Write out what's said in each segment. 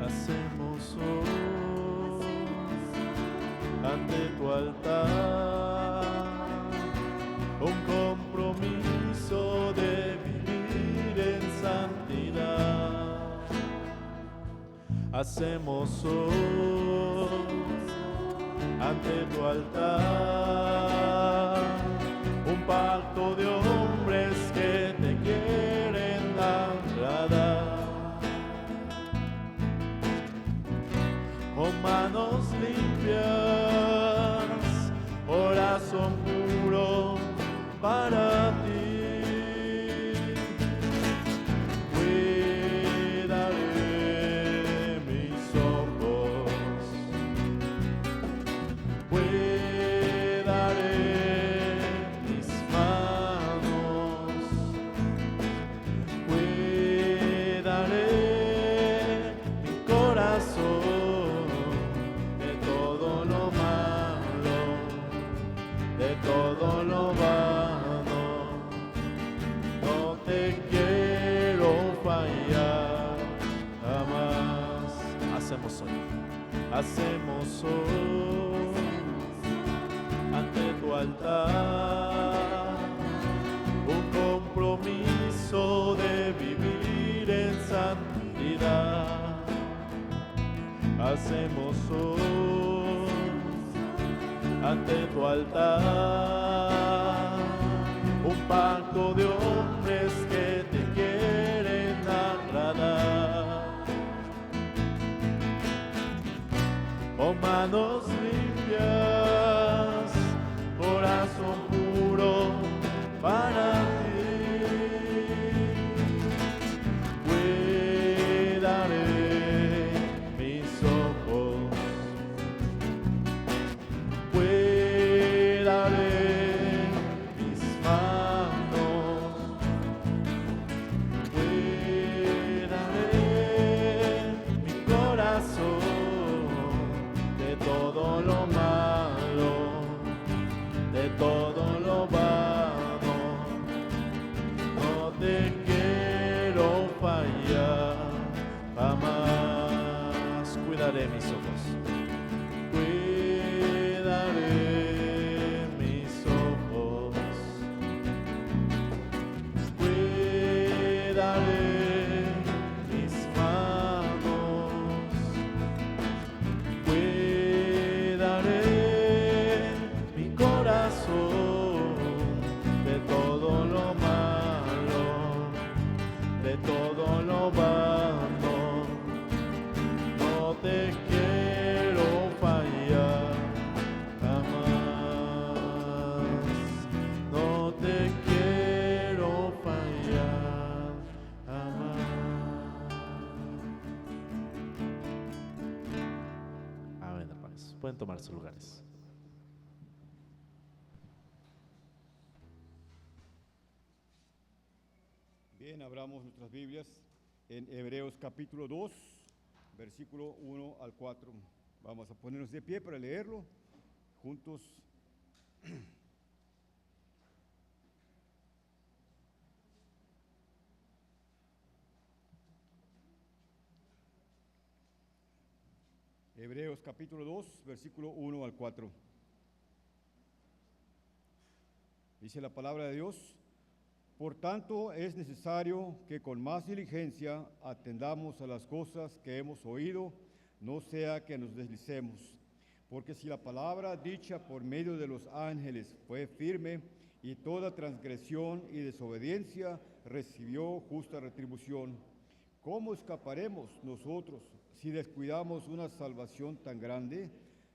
Hacemos hoy ante tu altar un compromiso de vivir en santidad. Hacemos hoy ante tu altar un pacto de hombres que te quieren agradar. Con manos limpias, corazón puro para ti. Cuidaré mis ojos, cuidaré mis manos, cuidaré mi corazón de todo lo malo, de todo lo vano. No te quiero fallar jamás. Hacemos hoy ante tu altar un compromiso de vivir en santidad. Hacemos hoy ante tu altar un pacto de hombres que te quieren agradar. Con manos limpias, corazón puro para ti. Cuidaré mis ojos, cuidaré mis manos, cuidaré mi corazón de todo lo malo, de todo lo vano. No te quiero fallar jamás. Cuidaré mis ojos, cuidaré mis ojos, cuidaré mis manos, cuidaré mi corazón de todo lo malo, de todo lo vano. No te quiero fallar jamás. No te quiero fallar jamás. Amén, hermanos. Pueden tomar sus lugares. Bien, abramos nuestras Biblias en Hebreos capítulo 2, versículo 1 al 4. Vamos a ponernos de pie para leerlo juntos. Hebreos capítulo 2, versículo 1 al 4. Dice la palabra de Dios: por tanto, es necesario que con más diligencia atendamos a las cosas que hemos oído, no sea que nos deslicemos. Porque si la palabra dicha por medio de los ángeles fue firme, y toda transgresión y desobediencia recibió justa retribución, ¿cómo escaparemos nosotros si descuidamos una salvación tan grande,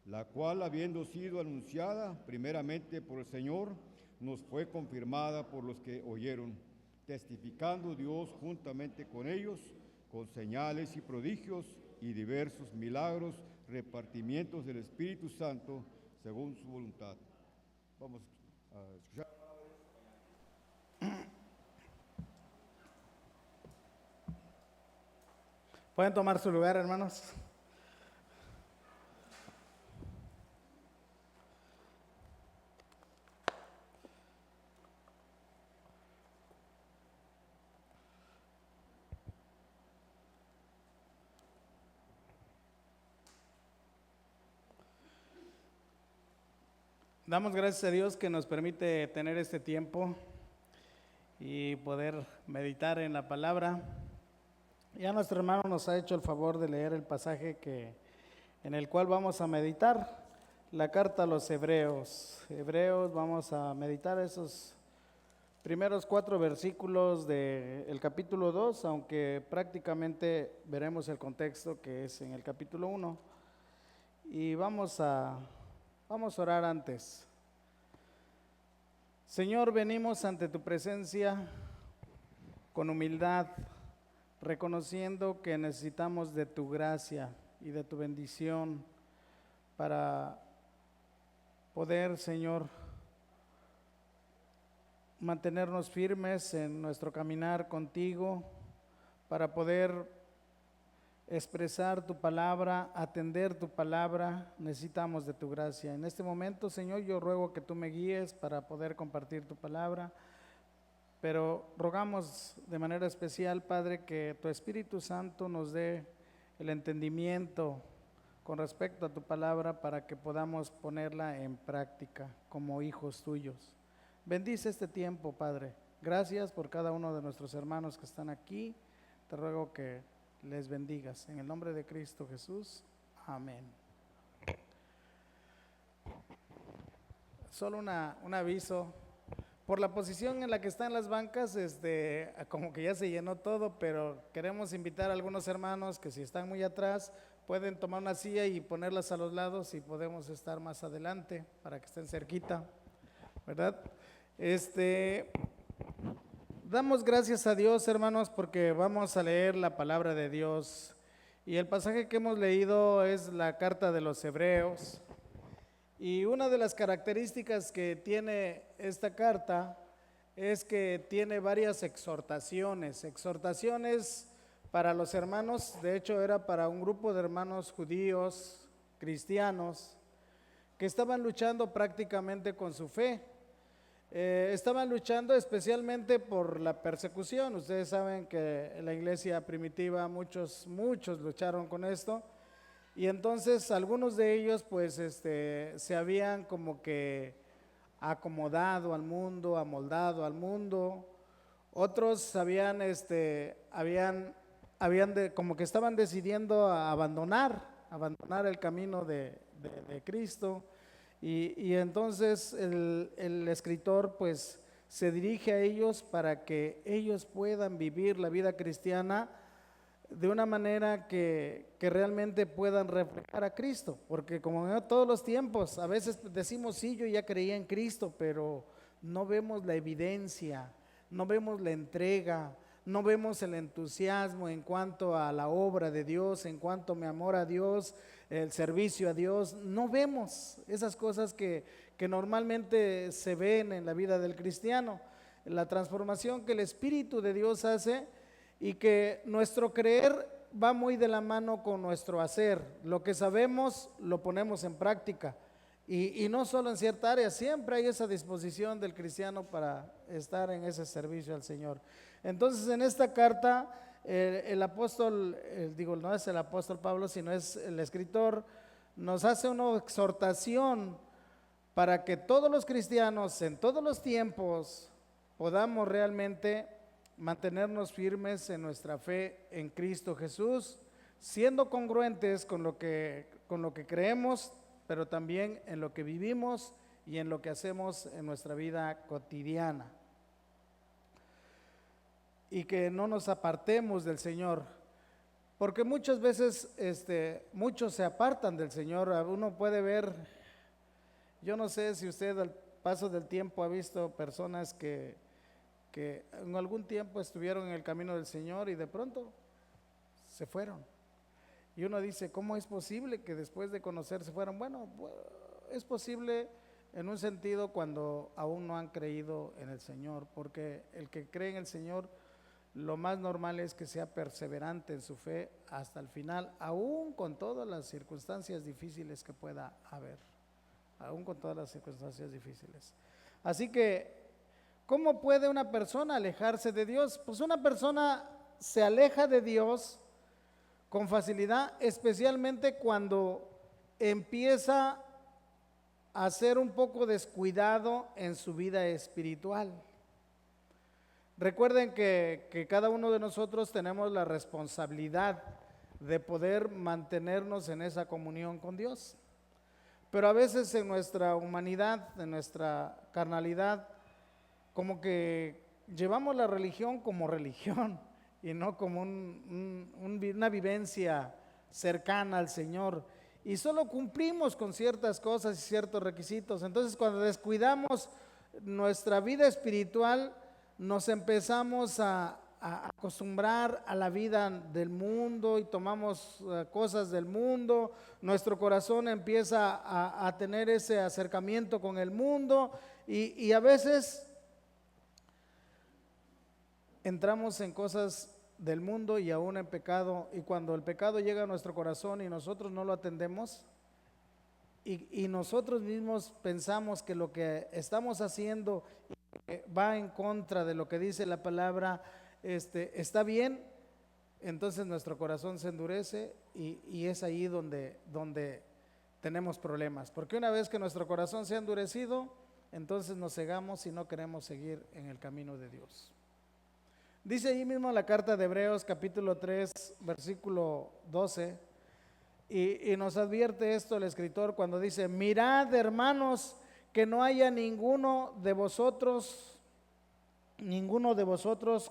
la cual, habiendo sido anunciada primeramente por el Señor, nos fue confirmada por los que oyeron, testificando Dios juntamente con ellos, con señales y prodigios y diversos milagros, repartimientos del Espíritu Santo, según su voluntad? Vamos a escuchar. Pueden tomar su lugar, hermanos. Damos gracias a Dios que nos permite tener este tiempo y poder meditar en la palabra. Ya nuestro hermano nos ha hecho el favor de leer el pasaje en el cual vamos a meditar, la carta a los Hebreos. Vamos a meditar esos primeros 4 versículos del capítulo 2, aunque prácticamente veremos el contexto que es en el capítulo 1. Y vamos a orar antes. Señor, venimos ante tu presencia con humildad, reconociendo que necesitamos de tu gracia y de tu bendición para poder, Señor, mantenernos firmes en nuestro caminar contigo, para poder expresar tu palabra, atender tu palabra. Necesitamos de tu gracia. En este momento, Señor, yo ruego que tú me guíes para poder compartir tu palabra, pero rogamos de manera especial, Padre, que tu Espíritu Santo nos dé el entendimiento con respecto a tu palabra para que podamos ponerla en práctica como hijos tuyos. Bendice este tiempo, Padre. Gracias por cada uno de nuestros hermanos que están aquí. Te ruego que les bendigas. En el nombre de Cristo Jesús. Amén. Solo un aviso. Por la posición en la que están las bancas, como que ya se llenó todo, pero queremos invitar a algunos hermanos que si están muy atrás, pueden tomar una silla y ponerlas a los lados y podemos estar más adelante para que estén cerquita, ¿verdad? Damos gracias a Dios, hermanos, porque vamos a leer la palabra de Dios. Y el pasaje que hemos leído es la carta de los Hebreos. Y una de las características que tiene esta carta es que tiene varias exhortaciones para los hermanos. De hecho, era para un grupo de hermanos judíos, cristianos, que estaban luchando prácticamente con su fe. Estaban luchando especialmente por la persecución. Ustedes saben que en la iglesia primitiva muchos lucharon con esto, y entonces algunos de ellos pues se habían como que acomodado al mundo, amoldado al mundo. Otros como que estaban decidiendo abandonar el camino de Cristo. Y entonces el escritor pues se dirige a ellos para que ellos puedan vivir la vida cristiana de una manera que realmente puedan reflejar a Cristo, porque como en todos los tiempos, a veces decimos sí, yo ya creía en Cristo, pero no vemos la evidencia, no vemos la entrega, no vemos el entusiasmo en cuanto a la obra de Dios, en cuanto a mi amor a Dios, el servicio a Dios. No vemos esas cosas que normalmente se ven en la vida del cristiano, la transformación que el Espíritu de Dios hace y que nuestro creer va muy de la mano con nuestro hacer. Lo que sabemos lo ponemos en práctica, y no solo en cierta área, siempre hay esa disposición del cristiano para estar en ese servicio al Señor. Entonces en esta carta el apóstol, no es el apóstol Pablo, sino es el escritor, nos hace una exhortación para que todos los cristianos en todos los tiempos podamos realmente mantenernos firmes en nuestra fe en Cristo Jesús, siendo congruentes con lo que creemos, pero también en lo que vivimos y en lo que hacemos en nuestra vida cotidiana. Y que no nos apartemos del Señor, porque muchas veces muchos se apartan del Señor. Uno puede ver, yo no sé si usted al paso del tiempo ha visto personas que en algún tiempo estuvieron en el camino del Señor y de pronto se fueron. Y uno dice, ¿cómo es posible que después de conocer se fueron? Bueno, es posible en un sentido cuando aún no han creído en el Señor, porque el que cree en el Señor, lo más normal es que sea perseverante en su fe hasta el final, aún con todas las circunstancias difíciles que pueda haber, aún con todas las circunstancias difíciles. Así que, ¿cómo puede una persona alejarse de Dios? Pues una persona se aleja de Dios con facilidad, especialmente cuando empieza a ser un poco descuidado en su vida espiritual. Recuerden que cada uno de nosotros tenemos la responsabilidad de poder mantenernos en esa comunión con Dios. Pero a veces en nuestra humanidad, en nuestra carnalidad, como que llevamos la religión como religión y no como una vivencia cercana al Señor. Y solo cumplimos con ciertas cosas y ciertos requisitos. Entonces, cuando descuidamos nuestra vida espiritual, nos empezamos a acostumbrar a la vida del mundo y tomamos cosas del mundo. Nuestro corazón empieza a tener ese acercamiento con el mundo y a veces entramos en cosas del mundo y aún en pecado, y cuando el pecado llega a nuestro corazón y nosotros no lo atendemos y nosotros mismos pensamos que lo que estamos haciendo va en contra de lo que dice la palabra, está bien, entonces nuestro corazón se endurece y es ahí donde tenemos problemas, porque una vez que nuestro corazón se ha endurecido, entonces nos cegamos y no queremos seguir en el camino de Dios. Dice ahí mismo la carta de Hebreos capítulo 3 versículo 12 y nos advierte esto el escritor cuando dice: mirad, hermanos, que no haya ninguno de vosotros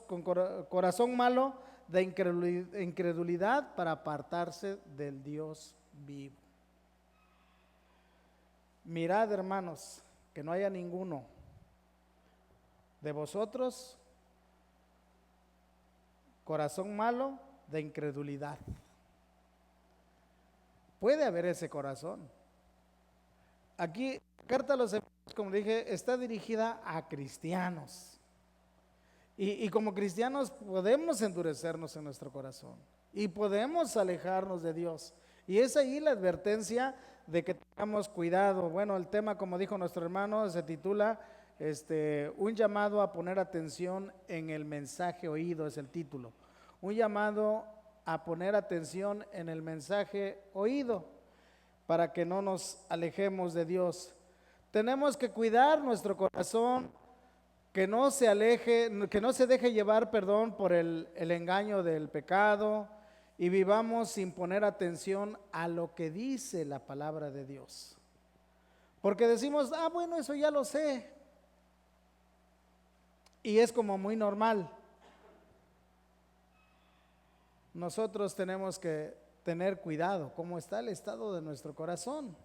con corazón malo de incredulidad para apartarse del Dios vivo. Mirad, hermanos, que no haya ninguno de vosotros corazón malo de incredulidad. Puede haber ese corazón. Aquí, la carta a los Efesios, como dije, está dirigida a cristianos. Y como cristianos podemos endurecernos en nuestro corazón y podemos alejarnos de Dios. Y es ahí la advertencia de que tengamos cuidado. Bueno, el tema, como dijo nuestro hermano, se titula un llamado a poner atención en el mensaje oído, es el título. Un llamado a poner atención en el mensaje oído para que no nos alejemos de Dios. Tenemos que cuidar nuestro corazón, que no se deje llevar, por el engaño del pecado y vivamos sin poner atención a lo que dice la palabra de Dios. Porque decimos, bueno, eso ya lo sé. Y es como muy normal. Nosotros tenemos que tener cuidado, cómo está el estado de nuestro corazón.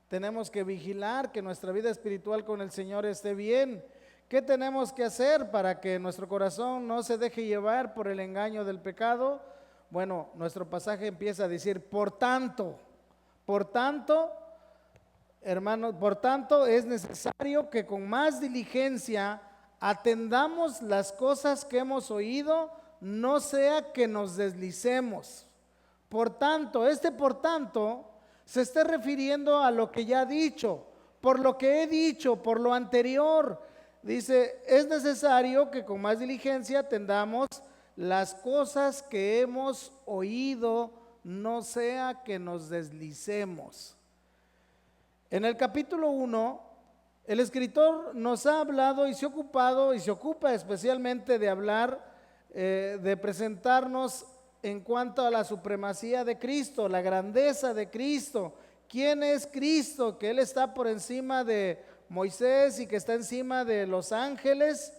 Tenemos que vigilar que nuestra vida espiritual con el Señor esté bien. ¿Qué tenemos que hacer para que nuestro corazón no se deje llevar por el engaño del pecado? Bueno, nuestro pasaje empieza a decir, por tanto, hermanos, por tanto es necesario que con más diligencia atendamos las cosas que hemos oído, no sea que nos deslicemos. Por tanto, por tanto se está refiriendo a lo que ya he dicho, por lo que he dicho, por lo anterior. Dice, es necesario que con más diligencia atendamos las cosas que hemos oído, no sea que nos deslicemos. En el capítulo 1, el escritor nos ha hablado y se ha ocupado y se ocupa especialmente de hablar, de presentarnos en cuanto a la supremacía de Cristo, la grandeza de Cristo. ¿Quién es Cristo? Que Él está por encima de Moisés y que está encima de los ángeles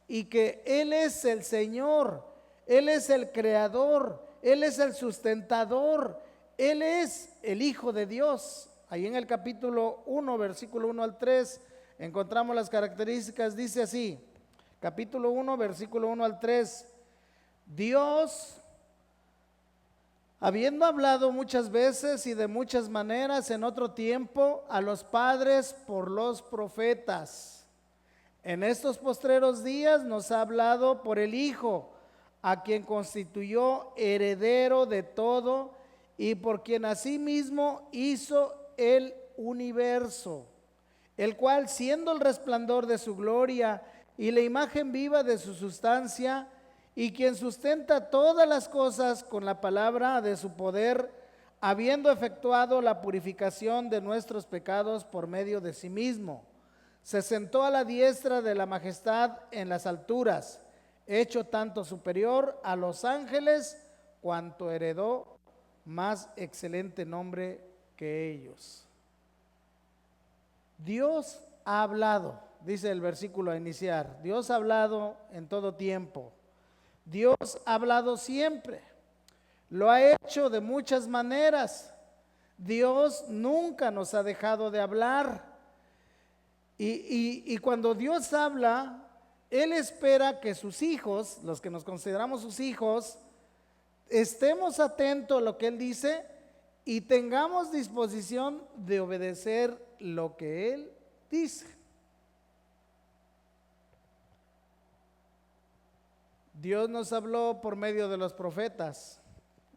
y que Él es el Señor, Él es el creador, Él es el sustentador, Él es el Hijo de Dios. Ahí en el capítulo 1, versículo 1 al 3, encontramos las características, dice así, capítulo 1, versículo 1 al 3, Dios, habiendo hablado muchas veces y de muchas maneras en otro tiempo a los padres por los profetas, en estos postreros días nos ha hablado por el Hijo, a quien constituyó heredero de todo y por quien asimismo hizo el universo, el cual siendo el resplandor de su gloria y la imagen viva de su sustancia, y quien sustenta todas las cosas con la palabra de su poder, habiendo efectuado la purificación de nuestros pecados por medio de sí mismo, se sentó a la diestra de la majestad en las alturas, hecho tanto superior a los ángeles, cuanto heredó más excelente nombre que ellos. Dios ha hablado, dice el versículo a iniciar. Dios ha hablado en todo tiempo. Dios ha hablado siempre. Lo ha hecho de muchas maneras. Dios nunca nos ha dejado de hablar. Y cuando Dios habla, Él espera que sus hijos, los que nos consideramos sus hijos, estemos atentos a lo que Él dice y tengamos disposición de obedecer lo que Él dice. Dios nos habló por medio de los profetas.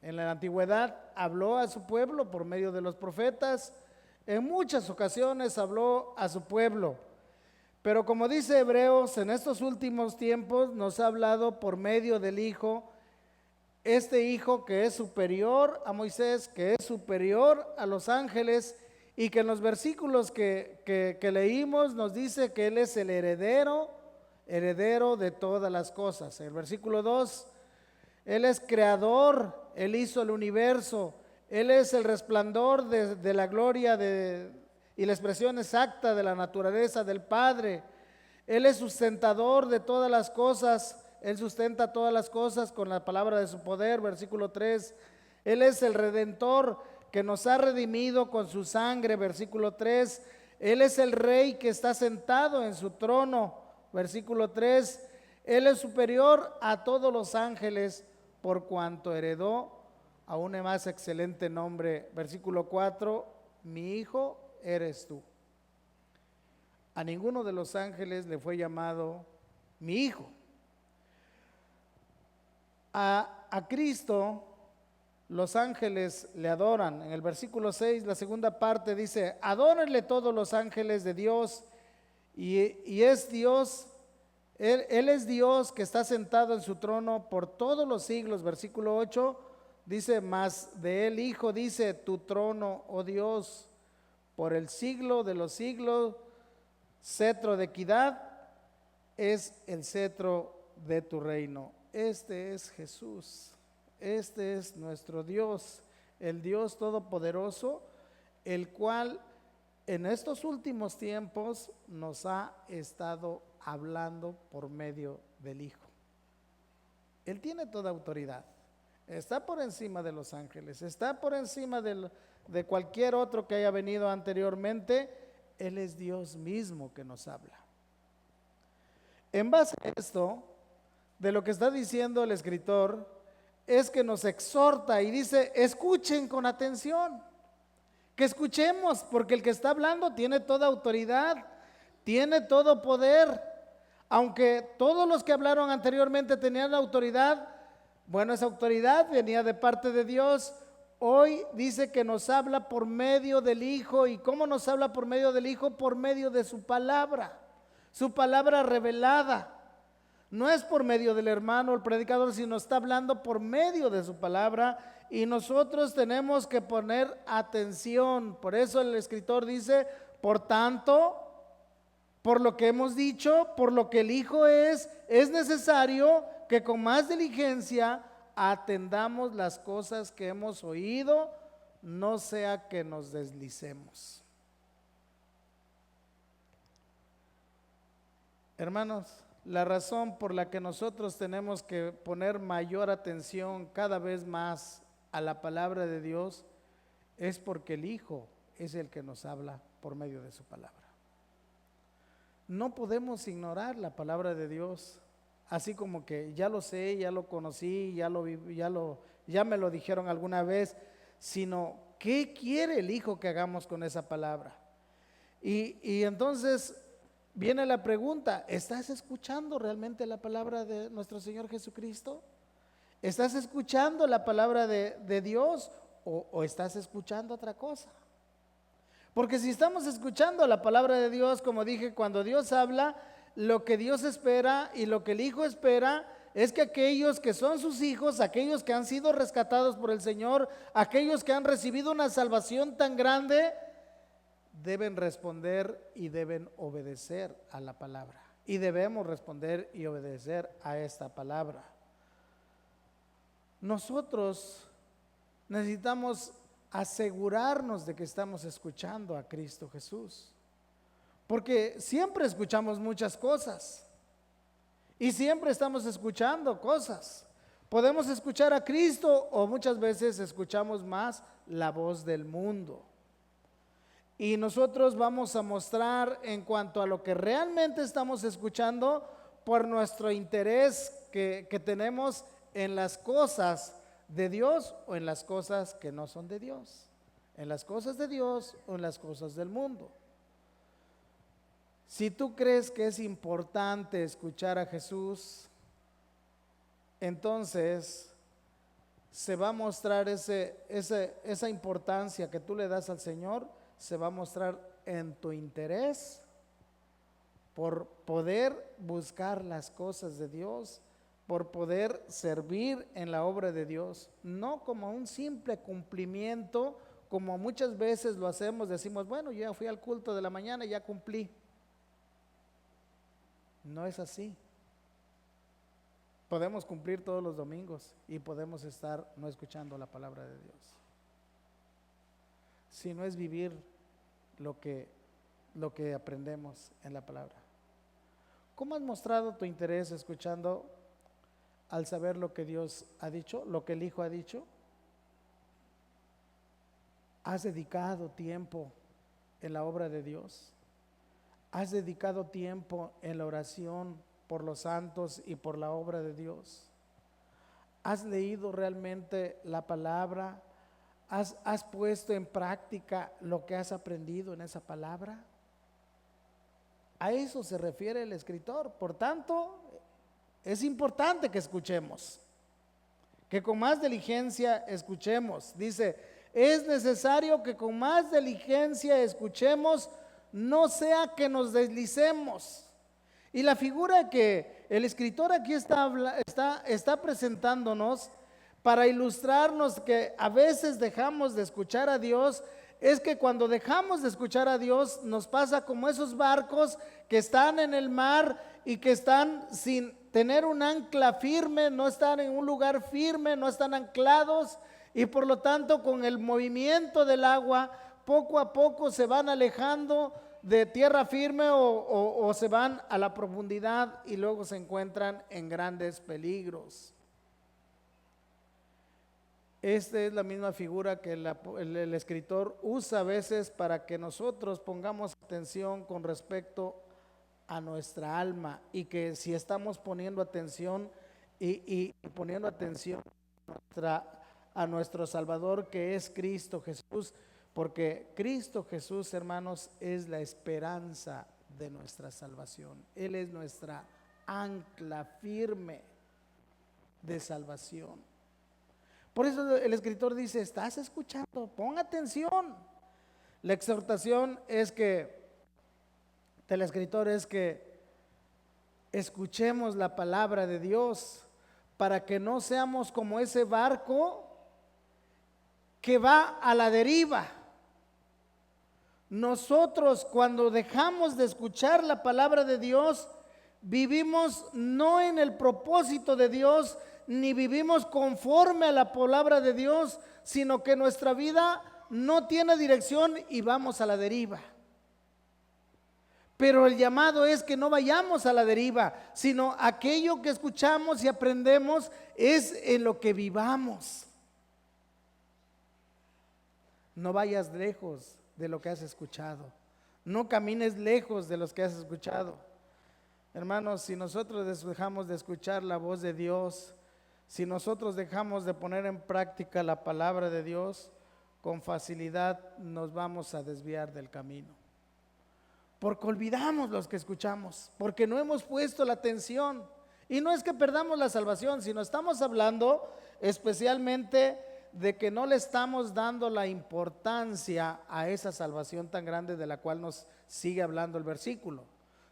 En la antigüedad habló a su pueblo por medio de los profetas. En muchas ocasiones habló a su pueblo. Pero como dice Hebreos, en estos últimos tiempos nos ha hablado por medio del Hijo. Este Hijo que es superior a Moisés, que es superior a los ángeles, y que en los versículos que leímos nos dice que Él es el heredero de todas las cosas. En el versículo 2, Él es creador, Él hizo el universo, Él es el resplandor de la gloria y la expresión exacta de la naturaleza del Padre. Él es sustentador de todas las cosas. Él sustenta todas las cosas con la palabra de su poder, versículo 3. Él es el Redentor que nos ha redimido con su sangre, versículo 3. Él es el Rey que está sentado en su trono, versículo 3. Él es superior a todos los ángeles por cuanto heredó a un más excelente nombre, versículo 4. Mi hijo eres tú. A ninguno de los ángeles le fue llamado mi hijo. A Cristo los ángeles le adoran. En el versículo 6, la segunda parte dice, adórenle todos los ángeles de Dios, y es Dios, Él es Dios que está sentado en su trono por todos los siglos. Versículo 8 dice, mas de él Hijo dice, tu trono, oh Dios, por el siglo de los siglos, cetro de equidad es el cetro de tu reino. Este es Jesús, este es nuestro Dios, el Dios todopoderoso, el cual en estos últimos tiempos nos ha estado hablando por medio del Hijo. Él tiene toda autoridad, está por encima de los ángeles, está por encima de cualquier otro que haya venido anteriormente. Él es Dios mismo que nos habla. En base a esto, de lo que está diciendo el escritor, es que nos exhorta y dice, escuchen con atención, que escuchemos, porque el que está hablando tiene toda autoridad, tiene todo poder. Aunque todos los que hablaron anteriormente tenían la autoridad, bueno, esa autoridad venía de parte de Dios. Hoy dice que nos habla por medio del Hijo. ¿Y cómo nos habla por medio del Hijo? Por medio de su palabra revelada. No es por medio del hermano, el predicador, sino está hablando por medio de su palabra, y nosotros tenemos que poner atención. Por eso el escritor dice, por tanto, por lo que hemos dicho, por lo que el Hijo es necesario que con más diligencia atendamos las cosas que hemos oído, no sea que nos deslicemos. Hermanos, la razón por la que nosotros tenemos que poner mayor atención cada vez más a la palabra de Dios es porque el Hijo es el que nos habla por medio de su palabra. No podemos ignorar la palabra de Dios, así como que ya lo sé, ya lo conocí, ya me lo dijeron alguna vez, sino ¿qué quiere el Hijo que hagamos con esa palabra? Y entonces viene la pregunta, ¿estás escuchando realmente la palabra de nuestro Señor Jesucristo? ¿Estás escuchando la palabra de Dios o estás escuchando otra cosa? Porque si estamos escuchando la palabra de Dios, como dije, cuando Dios habla, lo que Dios espera y lo que el Hijo espera es que aquellos que son sus hijos, aquellos que han sido rescatados por el Señor, aquellos que han recibido una salvación tan grande, deben responder y deben obedecer a la palabra. Y debemos responder y obedecer a esta palabra. Nosotros necesitamos asegurarnos de que estamos escuchando a Cristo Jesús, porque siempre escuchamos muchas cosas y siempre estamos escuchando cosas. Podemos escuchar a Cristo o muchas veces escuchamos más la voz del mundo. Y nosotros vamos a mostrar en cuanto a lo que realmente estamos escuchando por nuestro interés que tenemos en las cosas de Dios o en las cosas que no son de Dios, en las cosas de Dios o en las cosas del mundo. Si tú crees que es importante escuchar a Jesús, entonces se va a mostrar esa importancia que tú le das al Señor, se va a mostrar en tu interés por poder buscar las cosas de Dios, por poder servir en la obra de Dios, no como un simple cumplimiento, como muchas veces lo hacemos, decimos, bueno, yo ya fui al culto de la mañana y ya cumplí. No es así. Podemos cumplir todos los domingos y podemos estar no escuchando la palabra de Dios. Si no es vivir lo que aprendemos en la palabra. ¿Cómo has mostrado tu interés escuchando al saber lo que Dios ha dicho, lo que el Hijo ha dicho? ¿Has dedicado tiempo en la obra de Dios? ¿Has dedicado tiempo en la oración por los santos y por la obra de Dios? ¿Has leído realmente la palabra? ¿Has puesto en práctica lo que has aprendido en esa palabra? A eso se refiere el escritor. Por tanto, es importante que escuchemos, que con más diligencia escuchemos. Dice, es necesario que con más diligencia escuchemos, no sea que nos deslicemos. Y la figura que el escritor aquí está presentándonos para ilustrarnos que a veces dejamos de escuchar a Dios, es que cuando dejamos de escuchar a Dios nos pasa como esos barcos que están en el mar y que están sin tener un ancla firme, no están en un lugar firme, no están anclados, y por lo tanto con el movimiento del agua poco a poco se van alejando de tierra firme o se van a la profundidad y luego se encuentran en grandes peligros. Esta es la misma figura que el escritor usa a veces para que nosotros pongamos atención con respecto a nuestra alma, y que si estamos poniendo atención y poniendo atención a nuestro Salvador, que es Cristo Jesús, porque Cristo Jesús, hermanos, es la esperanza de nuestra salvación. Él es nuestra ancla firme de salvación. Por eso el escritor dice, estás escuchando, pon atención. La exhortación del escritor es que escuchemos la palabra de Dios para que no seamos como ese barco que va a la deriva. Nosotros, cuando dejamos de escuchar la palabra de Dios, vivimos no en el propósito de Dios, ni vivimos conforme a la palabra de Dios, sino que nuestra vida no tiene dirección y vamos a la deriva. Pero el llamado es que no vayamos a la deriva, sino aquello que escuchamos y aprendemos es en lo que vivamos. No vayas lejos de lo que has escuchado, no camines lejos de los que has escuchado. Hermanos, si nosotros dejamos de escuchar la voz de Dios, si nosotros dejamos de poner en práctica la palabra de Dios, con facilidad nos vamos a desviar del camino. Porque olvidamos los que escuchamos, porque no hemos puesto la atención. Y no es que perdamos la salvación, sino estamos hablando especialmente de que no le estamos dando la importancia a esa salvación tan grande de la cual nos sigue hablando el versículo.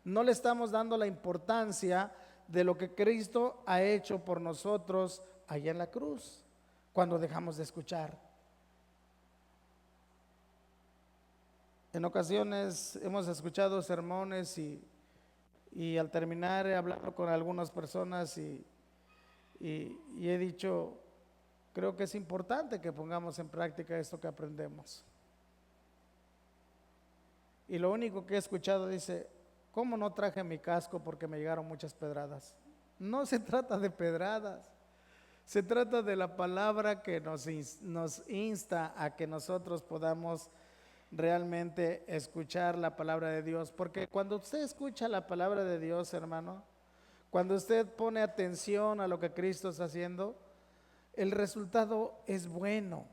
No le estamos dando la importancia de lo que Cristo ha hecho por nosotros allá en la cruz, cuando dejamos de escuchar. En ocasiones hemos escuchado sermones y al terminar he hablado con algunas personas y he dicho, creo que es importante que pongamos en práctica esto que aprendemos. Y lo único que he escuchado dice, ¿cómo no traje mi casco porque me llegaron muchas pedradas? No se trata de pedradas, se trata de la palabra que nos insta a que nosotros podamos realmente escuchar la palabra de Dios. Porque cuando usted escucha la palabra de Dios, hermano, cuando usted pone atención a lo que Cristo está haciendo, el resultado es bueno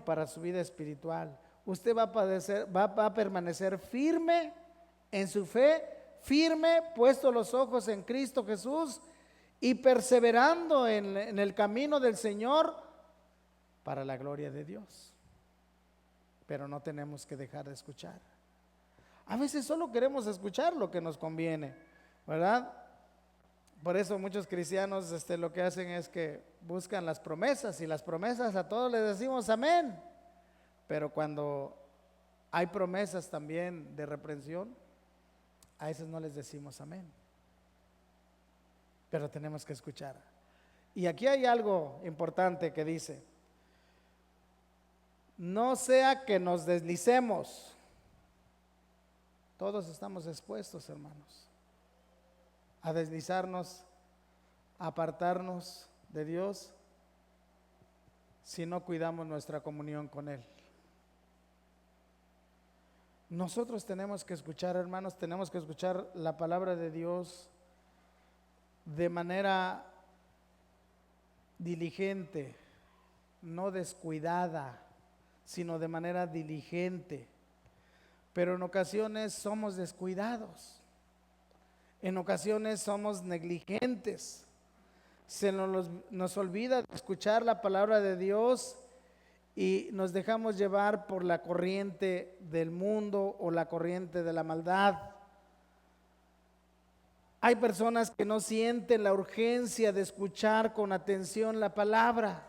para su vida espiritual. Usted va a permanecer firme en su fe, firme, puesto los ojos en Cristo Jesús y perseverando en el camino del Señor para la gloria de Dios. Pero no tenemos que dejar de escuchar. A veces solo queremos escuchar lo que nos conviene, ¿verdad? Por eso muchos cristianos lo que hacen es que buscan las promesas, y las promesas a todos les decimos amén. Pero cuando hay promesas también de reprensión, a esos no les decimos amén. Pero tenemos que escuchar. Y aquí hay algo importante que dice, no sea que nos deslicemos. Todos estamos expuestos, hermanos, a deslizarnos, a apartarnos de Dios si no cuidamos nuestra comunión con Él. Nosotros tenemos que escuchar, hermanos, tenemos que escuchar la palabra de Dios de manera diligente, no descuidada, sino de manera diligente. Pero en ocasiones somos descuidados, en ocasiones somos negligentes, se nos olvida escuchar la palabra de Dios y nos dejamos llevar por la corriente del mundo o la corriente de la maldad. Hay personas que no sienten la urgencia de escuchar con atención la palabra,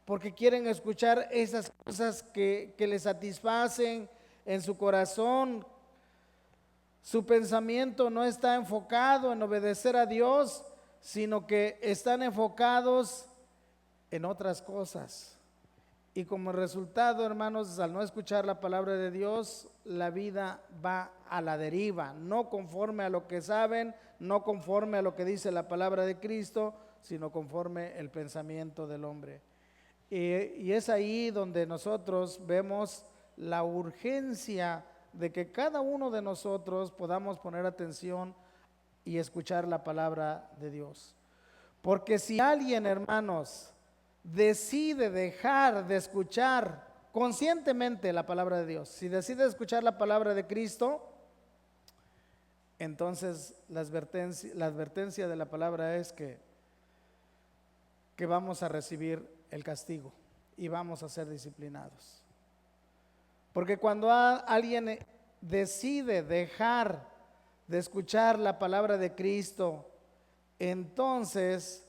porque quieren escuchar esas cosas que les satisfacen en su corazón. Su pensamiento no está enfocado en obedecer a Dios, sino que están enfocados en otras cosas. Y como resultado, hermanos, al no escuchar la palabra de Dios, la vida va a la deriva, no conforme a lo que saben, no conforme a lo que dice la palabra de Cristo, sino conforme el pensamiento del hombre. Y es ahí donde nosotros vemos la urgencia de que cada uno de nosotros podamos poner atención y escuchar la palabra de Dios. Porque si alguien, hermanos, decide dejar de escuchar conscientemente la palabra de Dios, si decide escuchar la palabra de Cristo, entonces la advertencia de la palabra es que vamos a recibir el castigo y vamos a ser disciplinados. Porque cuando alguien decide dejar de escuchar la palabra de Cristo, entonces,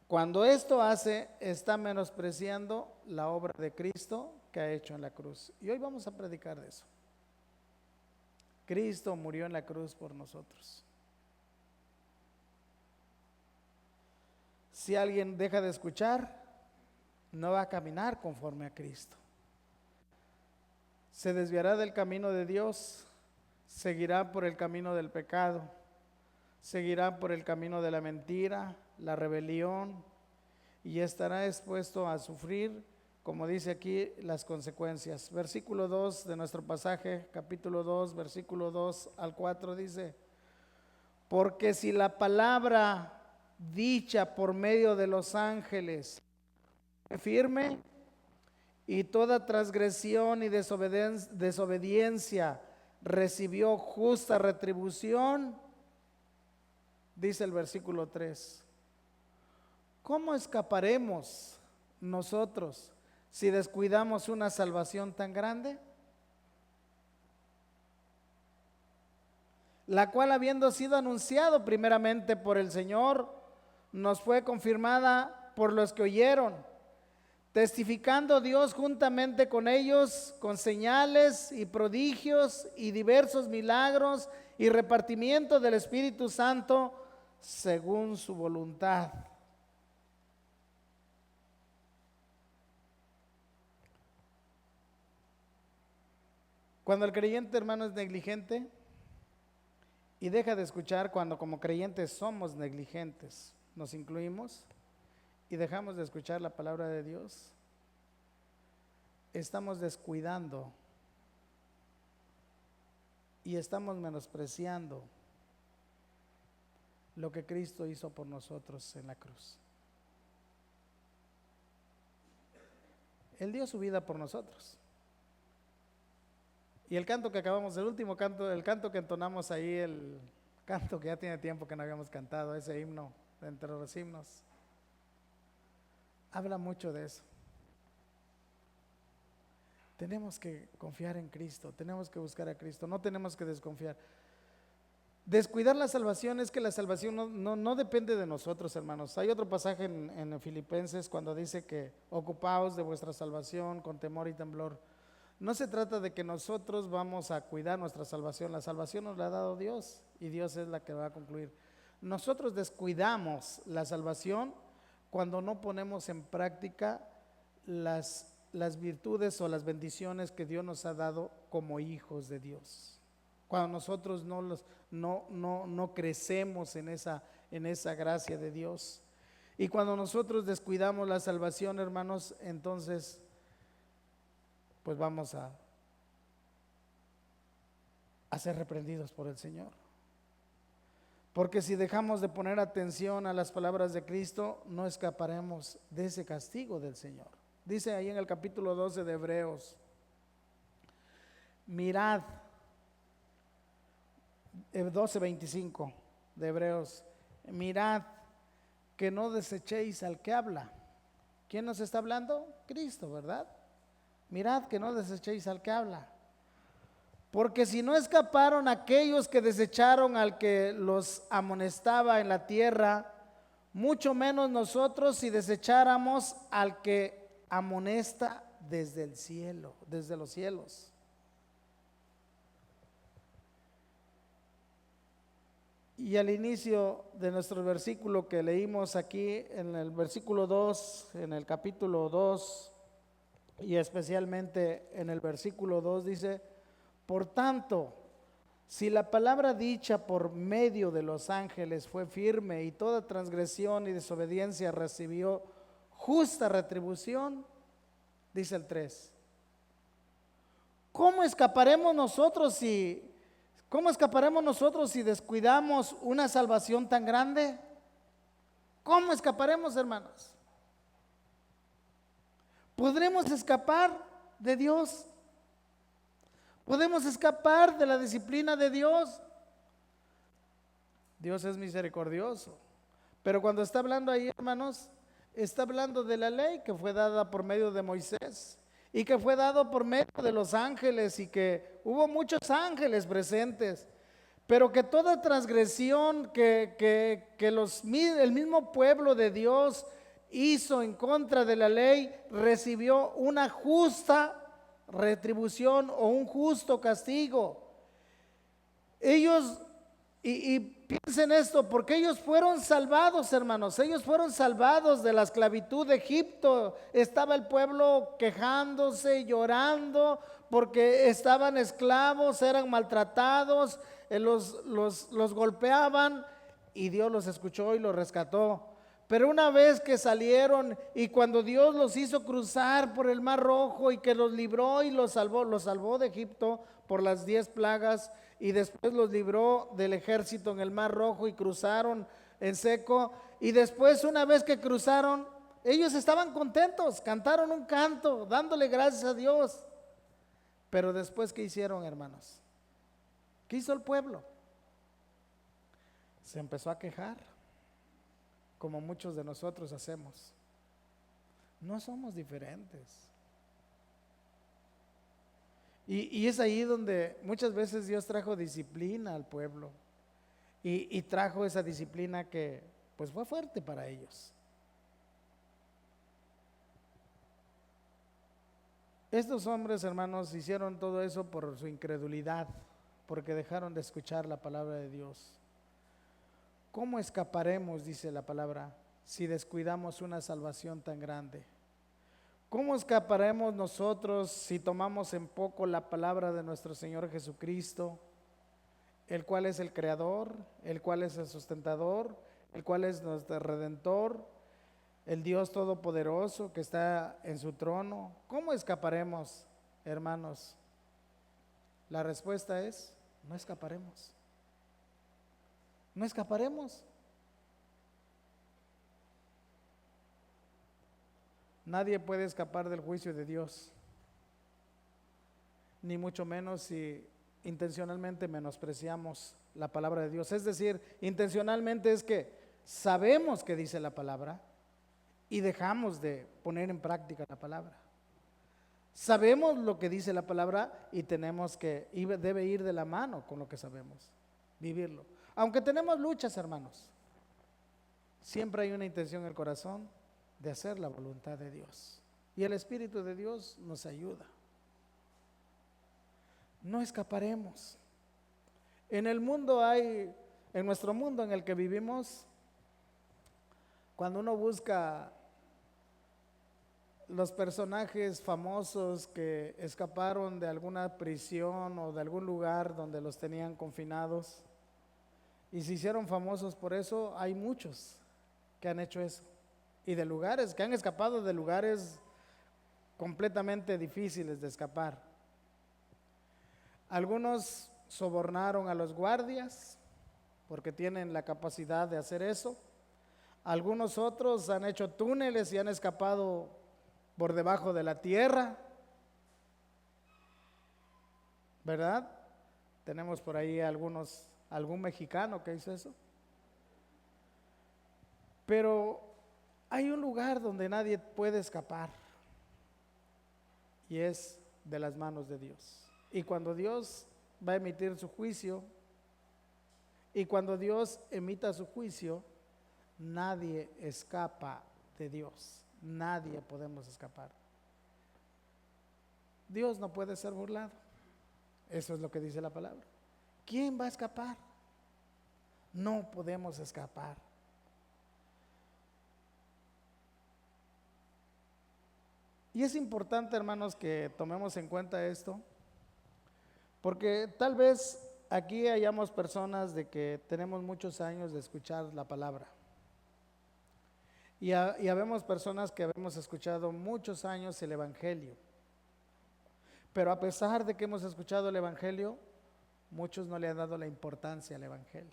cuando esto hace, está menospreciando la obra de Cristo que ha hecho en la cruz. Y hoy vamos a predicar de eso. Cristo murió en la cruz por nosotros. Si alguien deja de escuchar, no va a caminar conforme a Cristo. Se desviará del camino de Dios, seguirá por el camino del pecado, seguirá por el camino de la mentira, la rebelión, y estará expuesto a sufrir, como dice aquí, las consecuencias. Versículo 2 de nuestro pasaje, capítulo 2, versículo 2 al 4 dice: porque si la palabra dicha por medio de los ángeles firme, y toda transgresión y desobediencia recibió justa retribución, dice el versículo 3, ¿cómo escaparemos nosotros si descuidamos una salvación tan grande? la cual habiendo sido anunciado primeramente por el Señor, nos fue confirmada por los que oyeron, testificando Dios juntamente con ellos con señales y prodigios y diversos milagros y repartimiento del Espíritu Santo según su voluntad. Cuando el creyente, hermano, es negligente y deja de escuchar, cuando como creyentes somos negligentes, nos incluimos y dejamos de escuchar la palabra de Dios, estamos descuidando y estamos menospreciando lo que Cristo hizo por nosotros en la cruz. Él dio su vida por nosotros. Y el canto que acabamos, el último canto, el canto que entonamos ahí, el canto que ya tiene tiempo que no habíamos cantado, ese himno de entre los himnos, habla mucho de eso. Tenemos que confiar en Cristo, tenemos que buscar a Cristo, no tenemos que desconfiar. Descuidar la salvación es que la salvación no depende de nosotros, hermanos. Hay otro pasaje en Filipenses cuando dice que ocupaos de vuestra salvación con temor y temblor. No se trata de que nosotros vamos a cuidar nuestra salvación, la salvación nos la ha dado Dios y Dios es la que va a concluir. Nosotros descuidamos la salvación cuando no ponemos en práctica las virtudes o las bendiciones que Dios nos ha dado como hijos de Dios. Cuando nosotros no crecemos en esa gracia de Dios. Y cuando nosotros descuidamos la salvación, hermanos, entonces pues vamos a ser reprendidos por el Señor. Porque si dejamos de poner atención a las palabras de Cristo, no escaparemos de ese castigo del Señor. Dice ahí en el capítulo 12 de Hebreos, mirad, 12:25 de Hebreos, mirad que no desechéis al que habla. ¿Quién nos está hablando? Cristo, ¿verdad? Mirad que no desechéis al que habla. Porque si no escaparon aquellos que desecharon al que los amonestaba en la tierra, mucho menos nosotros si desecháramos al que amonesta desde el cielo, desde los cielos. Y al inicio de nuestro versículo que leímos aquí, en el versículo 2, en el capítulo 2, y especialmente en el versículo 2 dice, por tanto, si la palabra dicha por medio de los ángeles fue firme y toda transgresión y desobediencia recibió justa retribución, dice el 3, ¿cómo escaparemos nosotros si descuidamos una salvación tan grande? ¿Cómo escaparemos, hermanos? ¿Podremos escapar de Dios? ¿Podemos escapar de la disciplina de Dios? Dios es misericordioso. Pero cuando está hablando ahí, hermanos, está hablando de la ley que fue dada por medio de Moisés y que fue dado por medio de los ángeles y que hubo muchos ángeles presentes. Pero que toda transgresión que el mismo pueblo de Dios hizo en contra de la ley, recibió una justa retribución o un justo castigo. Ellos, y piensen esto, porque ellos fueron salvados, hermanos, ellos fueron salvados de la esclavitud de Egipto. Estaba el pueblo quejándose, llorando, porque estaban esclavos, eran maltratados, los golpeaban, y Dios los escuchó y los rescató. Pero una vez que salieron y cuando Dios los hizo cruzar por el Mar Rojo y que los libró y los salvó de Egipto por las 10 plagas y después los libró del ejército en el Mar Rojo y cruzaron en seco, y después una vez que cruzaron, ellos estaban contentos, cantaron un canto dándole gracias a Dios. Pero después, ¿qué hicieron, hermanos? ¿Qué hizo el pueblo? Se empezó a quejar, como muchos de nosotros hacemos. No somos diferentes. Y es ahí donde muchas veces Dios trajo disciplina al pueblo y trajo esa disciplina que pues fue fuerte para ellos. Estos hombres, hermanos, hicieron todo eso por su incredulidad, porque dejaron de escuchar la palabra de Dios. ¿Cómo escaparemos, dice la palabra, si descuidamos una salvación tan grande? ¿Cómo escaparemos nosotros si tomamos en poco la palabra de nuestro Señor Jesucristo, el cual es el Creador, el cual es el sustentador, el cual es nuestro Redentor, el Dios Todopoderoso que está en su trono? ¿Cómo escaparemos, hermanos? La respuesta es, no escaparemos. No escaparemos. Nadie puede escapar del juicio de Dios, ni mucho menos si intencionalmente menospreciamos la palabra de Dios. Es decir, intencionalmente es que sabemos que dice la palabra y dejamos de poner en práctica la palabra. Sabemos lo que dice la palabra y tenemos que, debe ir de la mano con lo que sabemos, vivirlo. Aunque tenemos luchas, hermanos, siempre hay una intención en el corazón de hacer la voluntad de Dios. Y el Espíritu de Dios nos ayuda. No escaparemos. En el mundo hay, en nuestro mundo en el que vivimos, cuando uno busca los personajes famosos que escaparon de alguna prisión o de algún lugar donde los tenían confinados y se hicieron famosos por eso, hay muchos que han hecho eso. Y de lugares, que han escapado de lugares completamente difíciles de escapar. Algunos sobornaron a los guardias porque tienen la capacidad de hacer eso. Algunos otros han hecho túneles y han escapado por debajo de la tierra, ¿verdad? Tenemos por ahí algún mexicano que hizo eso. Pero hay un lugar donde nadie puede escapar y es de las manos de Dios. Y cuando Dios va a emitir su juicio, y cuando Dios emita su juicio, nadie escapa de Dios. Nadie podemos escapar. Dios no puede ser burlado. Eso es lo que dice la palabra. ¿Quién va a escapar? No podemos escapar. Y es importante, hermanos, que tomemos en cuenta esto, porque tal vez aquí hayamos personas de que tenemos muchos años de escuchar la palabra. Y habemos personas que hemos escuchado muchos años el Evangelio. Pero a pesar de que hemos escuchado el Evangelio, muchos no le han dado la importancia al Evangelio.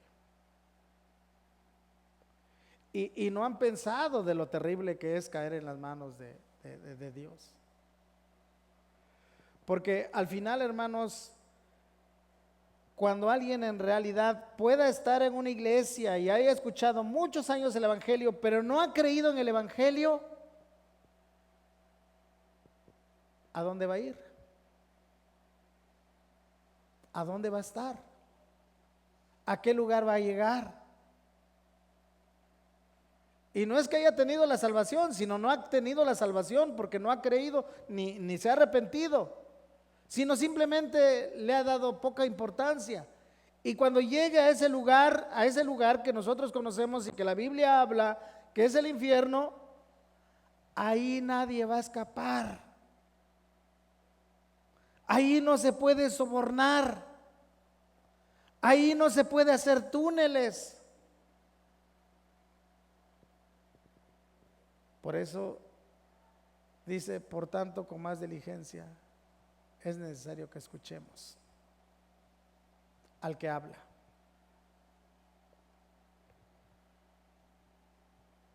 Y no han pensado de lo terrible que es caer en las manos de Dios. Porque al final, hermanos, cuando alguien en realidad pueda estar en una iglesia y haya escuchado muchos años el Evangelio, pero no ha creído en el Evangelio, ¿a dónde va a ir? ¿A dónde va a estar? ¿A qué lugar va a llegar? Y no es que haya tenido la salvación, sino no ha tenido la salvación porque no ha creído ni se ha arrepentido, sino simplemente le ha dado poca importancia. Y cuando llegue a ese lugar que nosotros conocemos y que la Biblia habla, que es el infierno, ahí nadie va a escapar. Ahí no se puede sobornar. Ahí no se puede hacer túneles. Por eso dice, por tanto, con más diligencia es necesario que escuchemos al que habla.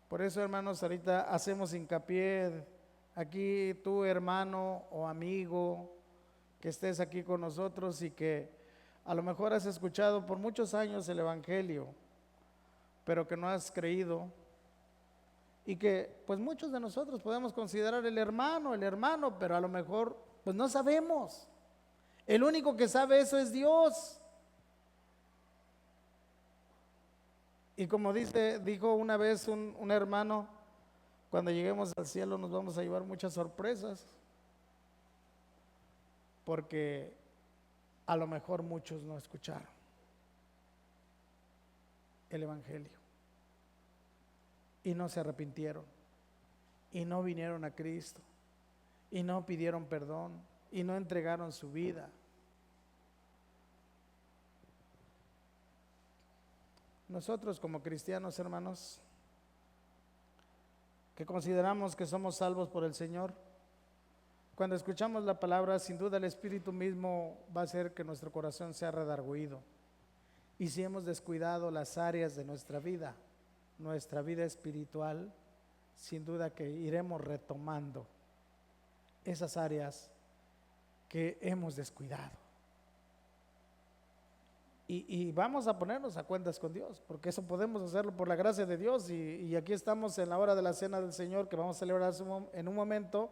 Por eso, hermanos, ahorita hacemos hincapié aquí, tú, hermano o amigo, que estés aquí con nosotros y que a lo mejor has escuchado por muchos años el Evangelio, pero que no has creído, y que pues muchos de nosotros podemos considerar el hermano, pero a lo mejor pues no sabemos. El único que sabe eso es Dios. Y como dijo una vez un hermano, cuando lleguemos al cielo nos vamos a llevar muchas sorpresas, porque a lo mejor muchos no escucharon el Evangelio y no se arrepintieron y no vinieron a Cristo y no pidieron perdón y no entregaron su vida. Nosotros como cristianos, hermanos, que consideramos que somos salvos por el Señor, cuando escuchamos la palabra, sin duda el Espíritu mismo va a hacer que nuestro corazón sea redargüido. Y si hemos descuidado las áreas de nuestra vida espiritual, sin duda que iremos retomando esas áreas que hemos descuidado. Y vamos a ponernos a cuentas con Dios, porque eso podemos hacerlo por la gracia de Dios. Y aquí estamos en la hora de la cena del Señor, que vamos a celebrar en un momento,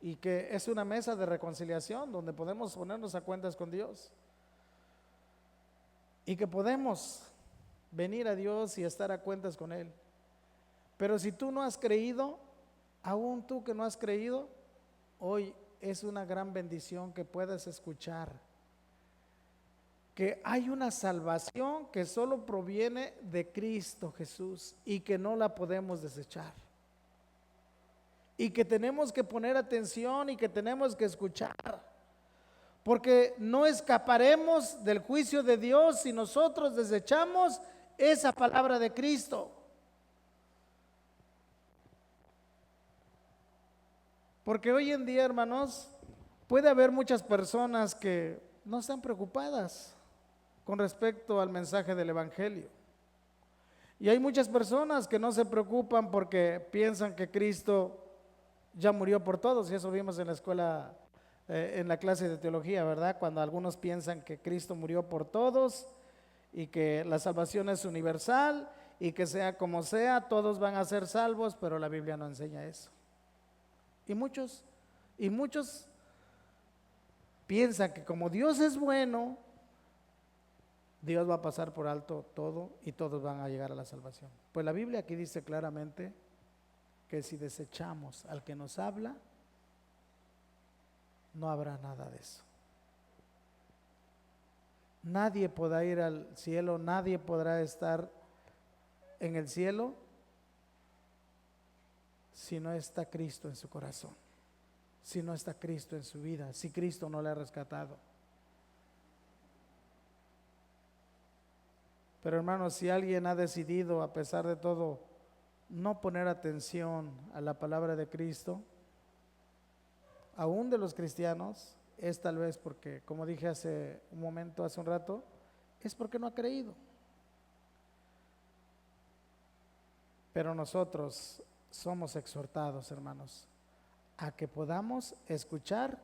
y que es una mesa de reconciliación donde podemos ponernos a cuentas con Dios. Y que podemos venir a Dios y estar a cuentas con Él. Pero si tú no has creído, aún tú que no has creído, hoy es una gran bendición que puedas escuchar que hay una salvación que solo proviene de Cristo Jesús y que no la podemos desechar. Y que tenemos que poner atención y que tenemos que escuchar. Porque no escaparemos del juicio de Dios si nosotros desechamos esa palabra de Cristo. Porque hoy en día, hermanos, puede haber muchas personas que no están preocupadas con respecto al mensaje del Evangelio. Y hay muchas personas que no se preocupan porque piensan que Cristo ya murió por todos, y eso vimos en la escuela, en la clase de teología, ¿verdad? Cuando algunos piensan que Cristo murió por todos y que la salvación es universal y que sea como sea, todos van a ser salvos, pero la Biblia no enseña eso. Y muchos piensan que como Dios es bueno, Dios va a pasar por alto todo y todos van a llegar a la salvación. Pues la Biblia aquí dice claramente que si desechamos al que nos habla, no habrá nada de eso. Nadie podrá ir al cielo, nadie podrá estar en el cielo si no está Cristo en su corazón, si no está Cristo en su vida, si Cristo no le ha rescatado. Pero hermanos, si alguien ha decidido, a pesar de todo, no poner atención a la palabra de Cristo, aún de los cristianos, es tal vez porque, como dije hace un rato, es porque no ha creído. Pero nosotros somos exhortados, hermanos, a que podamos escuchar,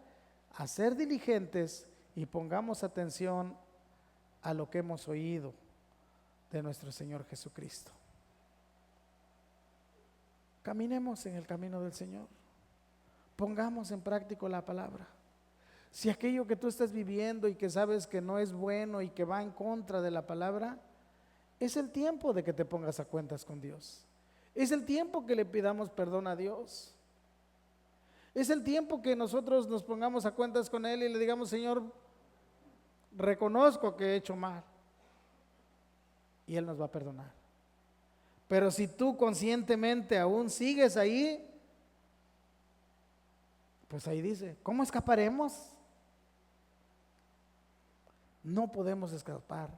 a ser diligentes y pongamos atención a lo que hemos oído de nuestro Señor Jesucristo. Caminemos en el camino del Señor. Pongamos en práctica la palabra. Si aquello que tú estás viviendo y que sabes que no es bueno y que va en contra de la palabra, es el tiempo de que te pongas a cuentas con Dios. Es el tiempo que le pidamos perdón a Dios. Es el tiempo que nosotros nos pongamos a cuentas con Él y le digamos: Señor, reconozco que he hecho mal. Y Él nos va a perdonar. Pero si tú conscientemente aún sigues ahí, pues ahí dice, ¿cómo escaparemos? No podemos escapar.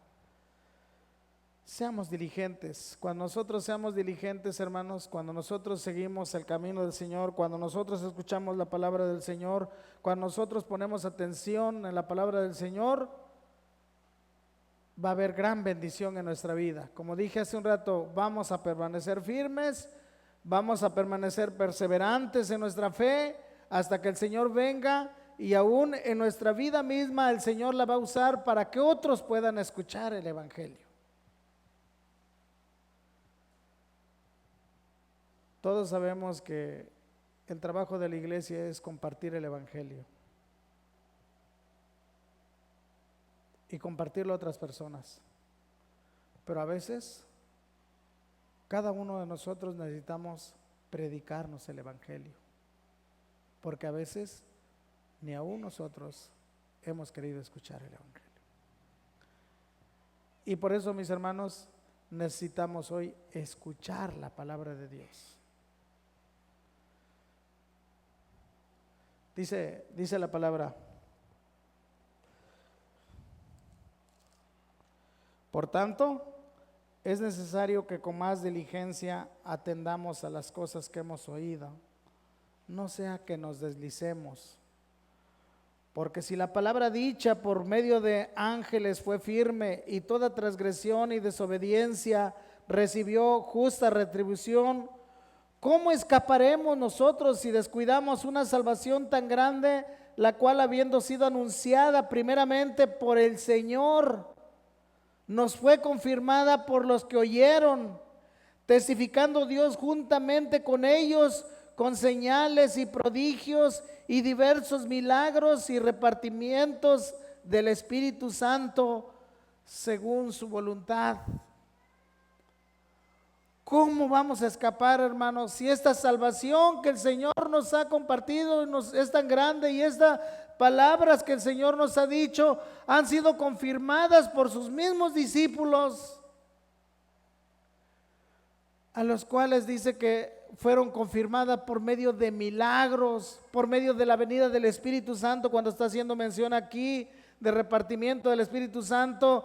Seamos diligentes. Cuando nosotros seamos diligentes, hermanos, cuando nosotros seguimos el camino del Señor, cuando nosotros escuchamos la palabra del Señor, cuando nosotros ponemos atención en la palabra del Señor, va a haber gran bendición en nuestra vida. Como dije hace un rato, vamos a permanecer firmes, vamos a permanecer perseverantes en nuestra fe hasta que el Señor venga, y aún en nuestra vida misma el Señor la va a usar para que otros puedan escuchar el Evangelio. Todos sabemos que el trabajo de la iglesia es compartir el Evangelio. y compartirlo a otras personas. Pero a veces, cada uno de nosotros necesitamos predicarnos el Evangelio, porque a veces ni aún nosotros hemos querido escuchar el Evangelio. Y por eso, mis hermanos, necesitamos hoy escuchar la palabra de Dios. Dice la palabra: por tanto, es necesario que con más diligencia atendamos a las cosas que hemos oído, no sea que nos deslicemos. Porque si la palabra dicha por medio de ángeles fue firme, y toda transgresión y desobediencia recibió justa retribución, ¿cómo escaparemos nosotros si descuidamos una salvación tan grande, la cual, habiendo sido anunciada primeramente por el Señor, nos fue confirmada por los que oyeron, testificando Dios juntamente con ellos con señales y prodigios y diversos milagros y repartimientos del Espíritu Santo según su voluntad? ¿Cómo vamos a escapar, hermanos, si esta salvación que el Señor nos ha compartido es tan grande, y estas palabras que el Señor nos ha dicho han sido confirmadas por sus mismos discípulos, a los cuales dice que fueron confirmadas por medio de milagros, por medio de la venida del Espíritu Santo, cuando está haciendo mención aquí de repartimiento del Espíritu Santo?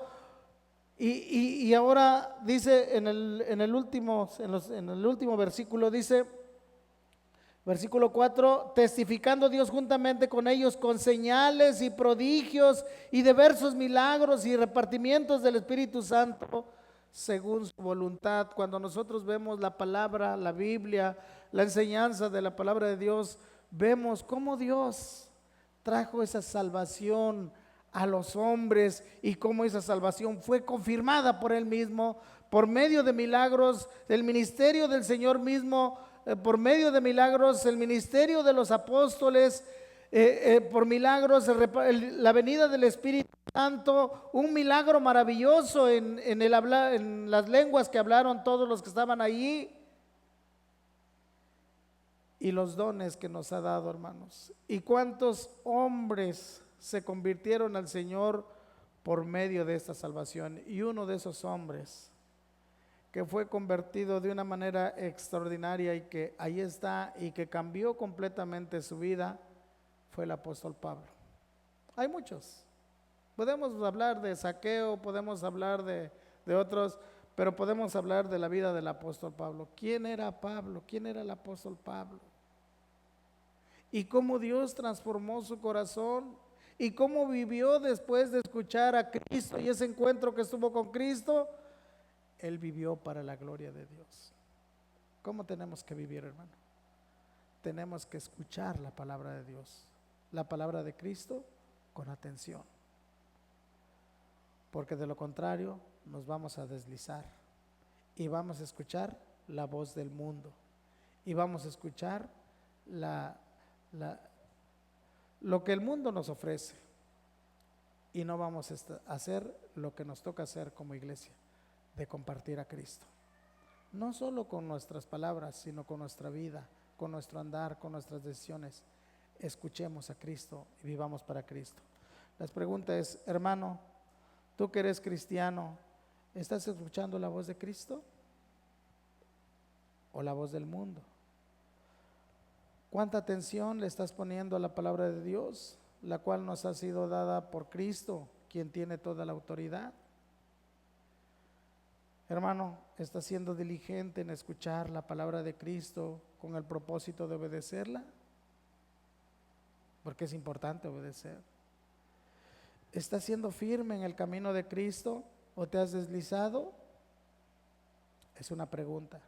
Y ahora dice en el último versículo, dice, versículo 4, testificando Dios juntamente con ellos con señales y prodigios y diversos milagros y repartimientos del Espíritu Santo según su voluntad. Cuando nosotros vemos la palabra, la Biblia, la enseñanza de la palabra de Dios, vemos cómo Dios trajo esa salvación a los hombres y cómo esa salvación fue confirmada por Él mismo, por medio de milagros, el ministerio del Señor mismo, por medio de milagros, el ministerio de los apóstoles, por milagros, la venida del Espíritu Santo, un milagro maravilloso en las lenguas que hablaron todos los que estaban allí, y los dones que nos ha dado, hermanos. Y cuántos hombres se convirtieron al Señor por medio de esta salvación. Y uno de esos hombres que fue convertido de una manera extraordinaria y que ahí está y que cambió completamente su vida fue el apóstol Pablo. Hay muchos. Podemos hablar de Zaqueo, podemos hablar de otros, pero podemos hablar de la vida del apóstol Pablo. ¿Quién era Pablo? ¿Quién era el apóstol Pablo? Y cómo Dios transformó su corazón y cómo vivió después de escuchar a Cristo y ese encuentro que estuvo con Cristo. Él vivió para la gloria de Dios. ¿Cómo tenemos que vivir, hermano? Tenemos que escuchar la palabra de Dios, la palabra de Cristo, con atención, porque de lo contrario nos vamos a deslizar y vamos a escuchar la voz del mundo y vamos a escuchar lo que el mundo nos ofrece, y no vamos a hacer lo que nos toca hacer como iglesia, de compartir a Cristo, no solo con nuestras palabras, sino con nuestra vida, con nuestro andar, con nuestras decisiones. Escuchemos a Cristo y vivamos para Cristo. La pregunta es, hermano, tú que eres cristiano, ¿estás escuchando la voz de Cristo o la voz del mundo? ¿Cuánta atención le estás poniendo a la palabra de Dios, la cual nos ha sido dada por Cristo, quien tiene toda la autoridad? Hermano, ¿estás siendo diligente en escuchar la palabra de Cristo con el propósito de obedecerla? Porque es importante obedecer. ¿Estás siendo firme en el camino de Cristo o te has deslizado? Es una pregunta.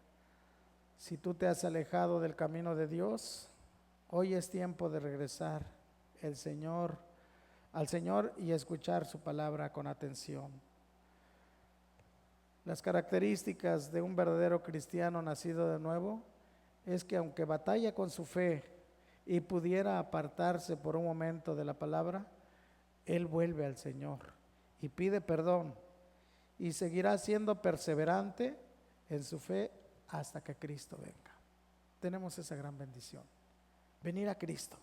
Si tú te has alejado del camino de Dios, hoy es tiempo de regresar al Señor y escuchar su palabra con atención. Las características de un verdadero cristiano nacido de nuevo es que aunque batalla con su fe y pudiera apartarse por un momento de la palabra, él vuelve al Señor y pide perdón y seguirá siendo perseverante en su fe hasta que Cristo venga. Tenemos esa gran bendición, venir a Cristo.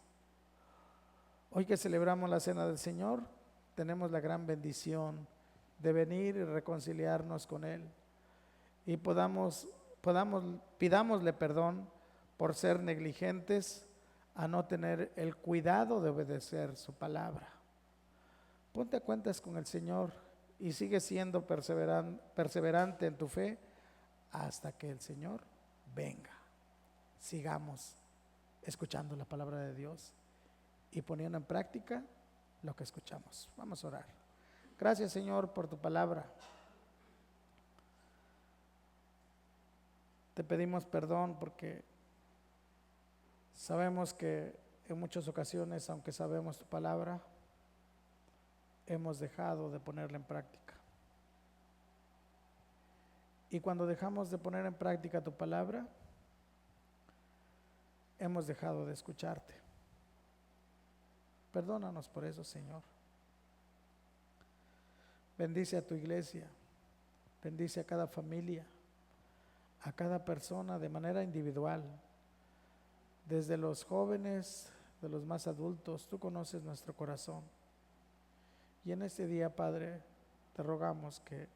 Hoy que celebramos la Cena del Señor, tenemos la gran bendición de venir y reconciliarnos con Él y pidámosle perdón por ser negligentes a no tener el cuidado de obedecer su palabra. Ponte a cuentas con el Señor y sigue siendo perseverante en tu fe hasta que el Señor venga. Sigamos escuchando la palabra de Dios y poniendo en práctica lo que escuchamos. Vamos a orar. Gracias, Señor, por tu palabra. Te pedimos perdón porque sabemos que en muchas ocasiones, aunque sabemos tu palabra, hemos dejado de ponerla en práctica. Y cuando dejamos de poner en práctica tu palabra, hemos dejado de escucharte. Perdónanos por eso, Señor. Bendice a tu iglesia, bendice a cada familia, a cada persona de manera individual, desde los jóvenes, de los más adultos. Tú conoces nuestro corazón. Y en este día, Padre, te rogamos que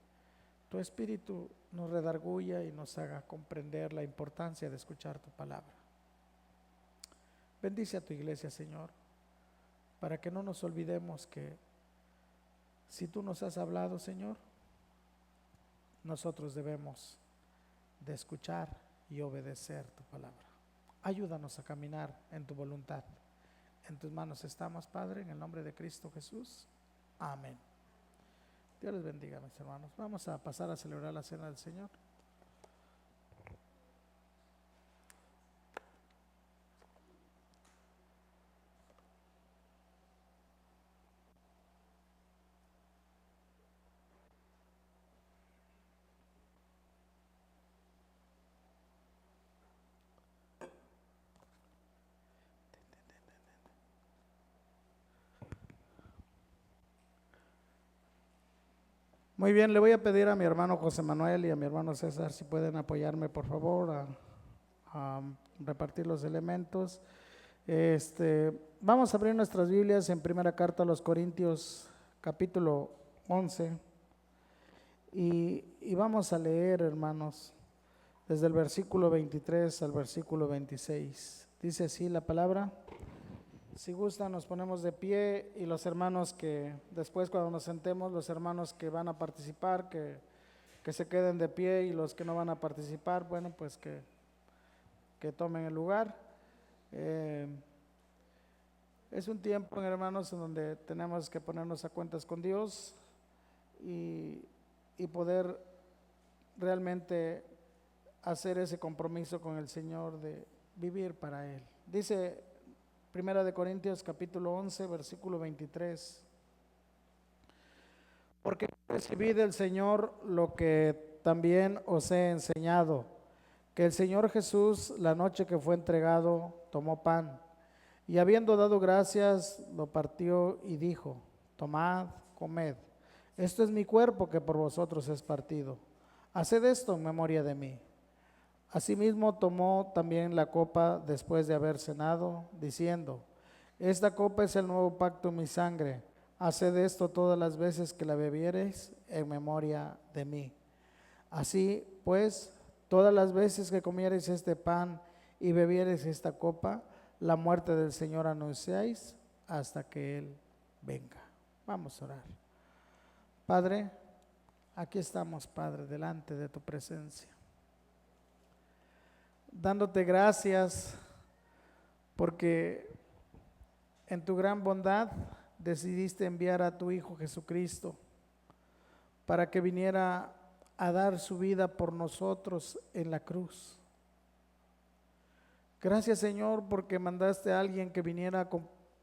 tu Espíritu nos redarguya y nos haga comprender la importancia de escuchar tu palabra. Bendice a tu iglesia, Señor, para que no nos olvidemos que si tú nos has hablado, Señor, nosotros debemos de escuchar y obedecer tu palabra. Ayúdanos a caminar en tu voluntad. En tus manos estamos, Padre, en el nombre de Cristo Jesús. Amén. Dios les bendiga, mis hermanos. Vamos a pasar a celebrar la Cena del Señor. Muy bien, le voy a pedir a mi hermano José Manuel y a mi hermano César si pueden apoyarme, por favor, a repartir los elementos. Vamos a abrir nuestras Biblias en primera carta a los Corintios, capítulo 11, y vamos a leer, hermanos, desde el versículo 23 al versículo 26. Dice así la palabra. Si gustan, nos ponemos de pie y los hermanos que después cuando nos sentemos, los hermanos que van a participar, que se queden de pie, y los que no van a participar, bueno, pues que tomen el lugar. Es un tiempo, hermanos, en donde tenemos que ponernos a cuentas con Dios y poder realmente hacer ese compromiso con el Señor de vivir para Él. Dice Primera de Corintios capítulo 11, versículo 23. Porque recibí del Señor lo que también os he enseñado, que el Señor Jesús, la noche que fue entregado, tomó pan, y habiendo dado gracias, lo partió y dijo: tomad, comed, esto es mi cuerpo que por vosotros es partido. Haced esto en memoria de mí. Asimismo tomó también la copa después de haber cenado, diciendo: esta copa es el nuevo pacto en mi sangre. Haced esto todas las veces que la bebiereis en memoria de mí. Así pues, todas las veces que comiereis este pan y bebiereis esta copa, la muerte del Señor anunciáis hasta que Él venga. Vamos a orar. Padre, aquí estamos, Padre, delante de tu presencia, dándote gracias porque en tu gran bondad decidiste enviar a tu Hijo Jesucristo para que viniera a dar su vida por nosotros en la cruz. Gracias, Señor, porque mandaste a alguien que viniera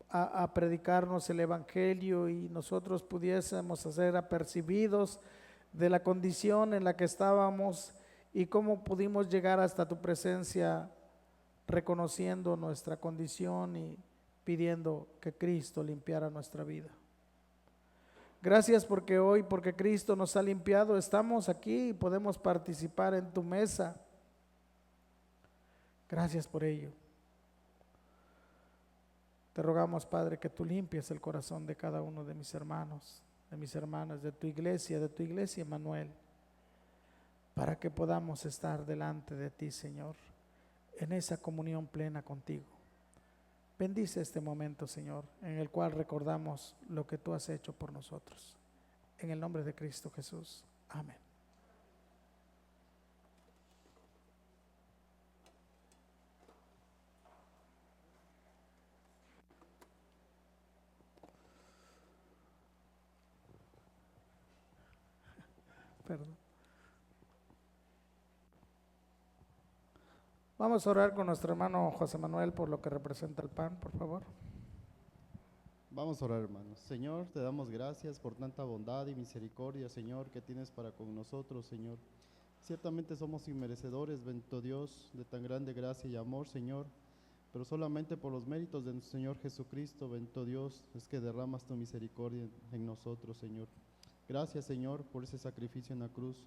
a predicarnos el Evangelio y nosotros pudiésemos ser apercibidos de la condición en la que estábamos y cómo pudimos llegar hasta tu presencia reconociendo nuestra condición y pidiendo que Cristo limpiara nuestra vida. Gracias porque hoy, porque Cristo nos ha limpiado, estamos aquí y podemos participar en tu mesa. Gracias por ello. Te rogamos, Padre, que tú limpies el corazón de cada uno de mis hermanos, de mis hermanas, de tu iglesia, Manuel, para que podamos estar delante de ti, Señor, en esa comunión plena contigo. Bendice este momento, Señor, en el cual recordamos lo que tú has hecho por nosotros. En el nombre de Cristo Jesús. Amén. Perdón. Vamos a orar con nuestro hermano José Manuel por lo que representa el pan, por favor. Vamos a orar, hermanos. Señor, te damos gracias por tanta bondad y misericordia, Señor, que tienes para con nosotros, Señor. Ciertamente somos inmerecedores, bendito Dios, de tan grande gracia y amor, Señor, pero solamente por los méritos de nuestro Señor Jesucristo, bendito Dios, es que derramas tu misericordia en nosotros, Señor. Gracias, Señor, por ese sacrificio en la cruz,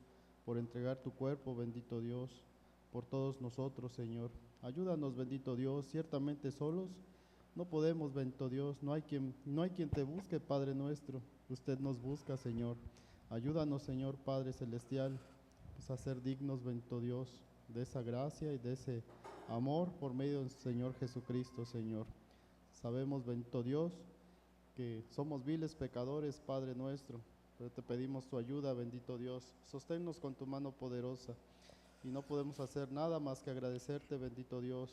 por entregar tu cuerpo, bendito Dios, por todos nosotros, Señor. Ayúdanos, bendito Dios, ciertamente solos no podemos, bendito Dios, no hay quien te busque, Padre nuestro, usted nos busca, Señor. Ayúdanos, Señor Padre Celestial, pues a ser dignos, bendito Dios, de esa gracia y de ese amor por medio del Señor Jesucristo, Señor. Sabemos, bendito Dios, que somos viles pecadores, Padre nuestro, pero te pedimos tu ayuda, bendito Dios. Sosténnos con tu mano poderosa y no podemos hacer nada más que agradecerte, bendito Dios,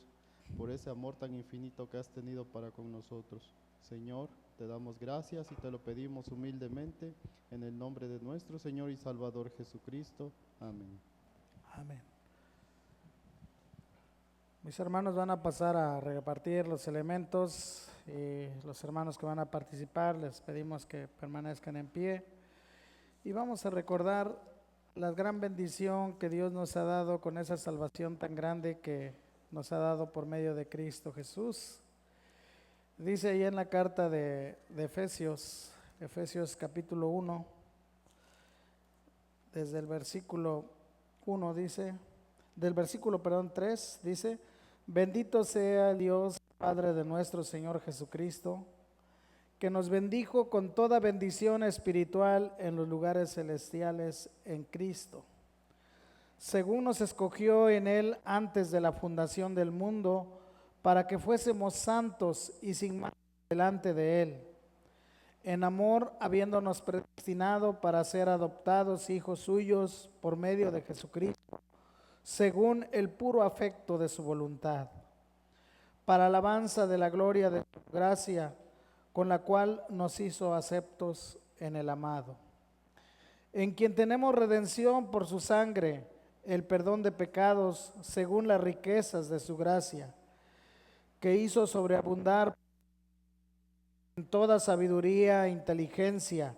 por ese amor tan infinito que has tenido para con nosotros. Señor, te damos gracias y te lo pedimos humildemente en el nombre de nuestro Señor y Salvador Jesucristo. Amén. Amén. Mis hermanos van a pasar a repartir los elementos y los hermanos que van a participar les pedimos que permanezcan en pie y vamos a recordar la gran bendición que Dios nos ha dado con esa salvación tan grande que nos ha dado por medio de Cristo Jesús. Dice ahí en la carta de Efesios capítulo 1, desde el versículo 1 dice, del versículo 3 dice, bendito sea el Dios Padre de nuestro Señor Jesucristo, que nos bendijo con toda bendición espiritual en los lugares celestiales en Cristo, según nos escogió en Él antes de la fundación del mundo, para que fuésemos santos y sin mancha delante de Él, en amor habiéndonos predestinado para ser adoptados hijos suyos por medio de Jesucristo, según el puro afecto de su voluntad, para alabanza de la gloria de su gracia, con la cual nos hizo aceptos en el amado, en quien tenemos redención por su sangre, el perdón de pecados según las riquezas de su gracia, que hizo sobreabundar en toda sabiduría e inteligencia,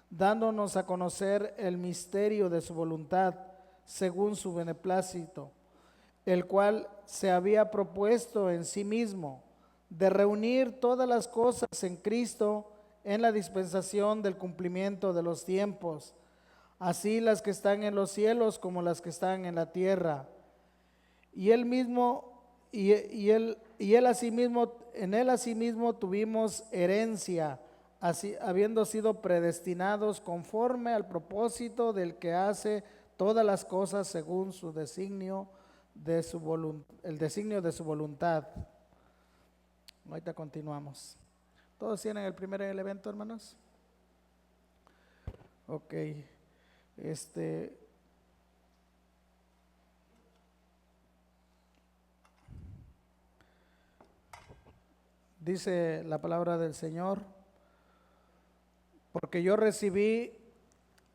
dándonos a conocer el misterio de su voluntad según su beneplácito, el cual se había propuesto en sí mismo de reunir todas las cosas en Cristo en la dispensación del cumplimiento de los tiempos, así las que están en los cielos como las que están en la tierra. Y él mismo, en él asimismo tuvimos herencia, así, habiendo sido predestinados conforme al propósito del que hace todas las cosas según su designio de su el designio de su voluntad. Ahorita continuamos. ¿Todos tienen el primer elemento, hermanos? Ok. Dice la palabra del Señor, porque yo recibí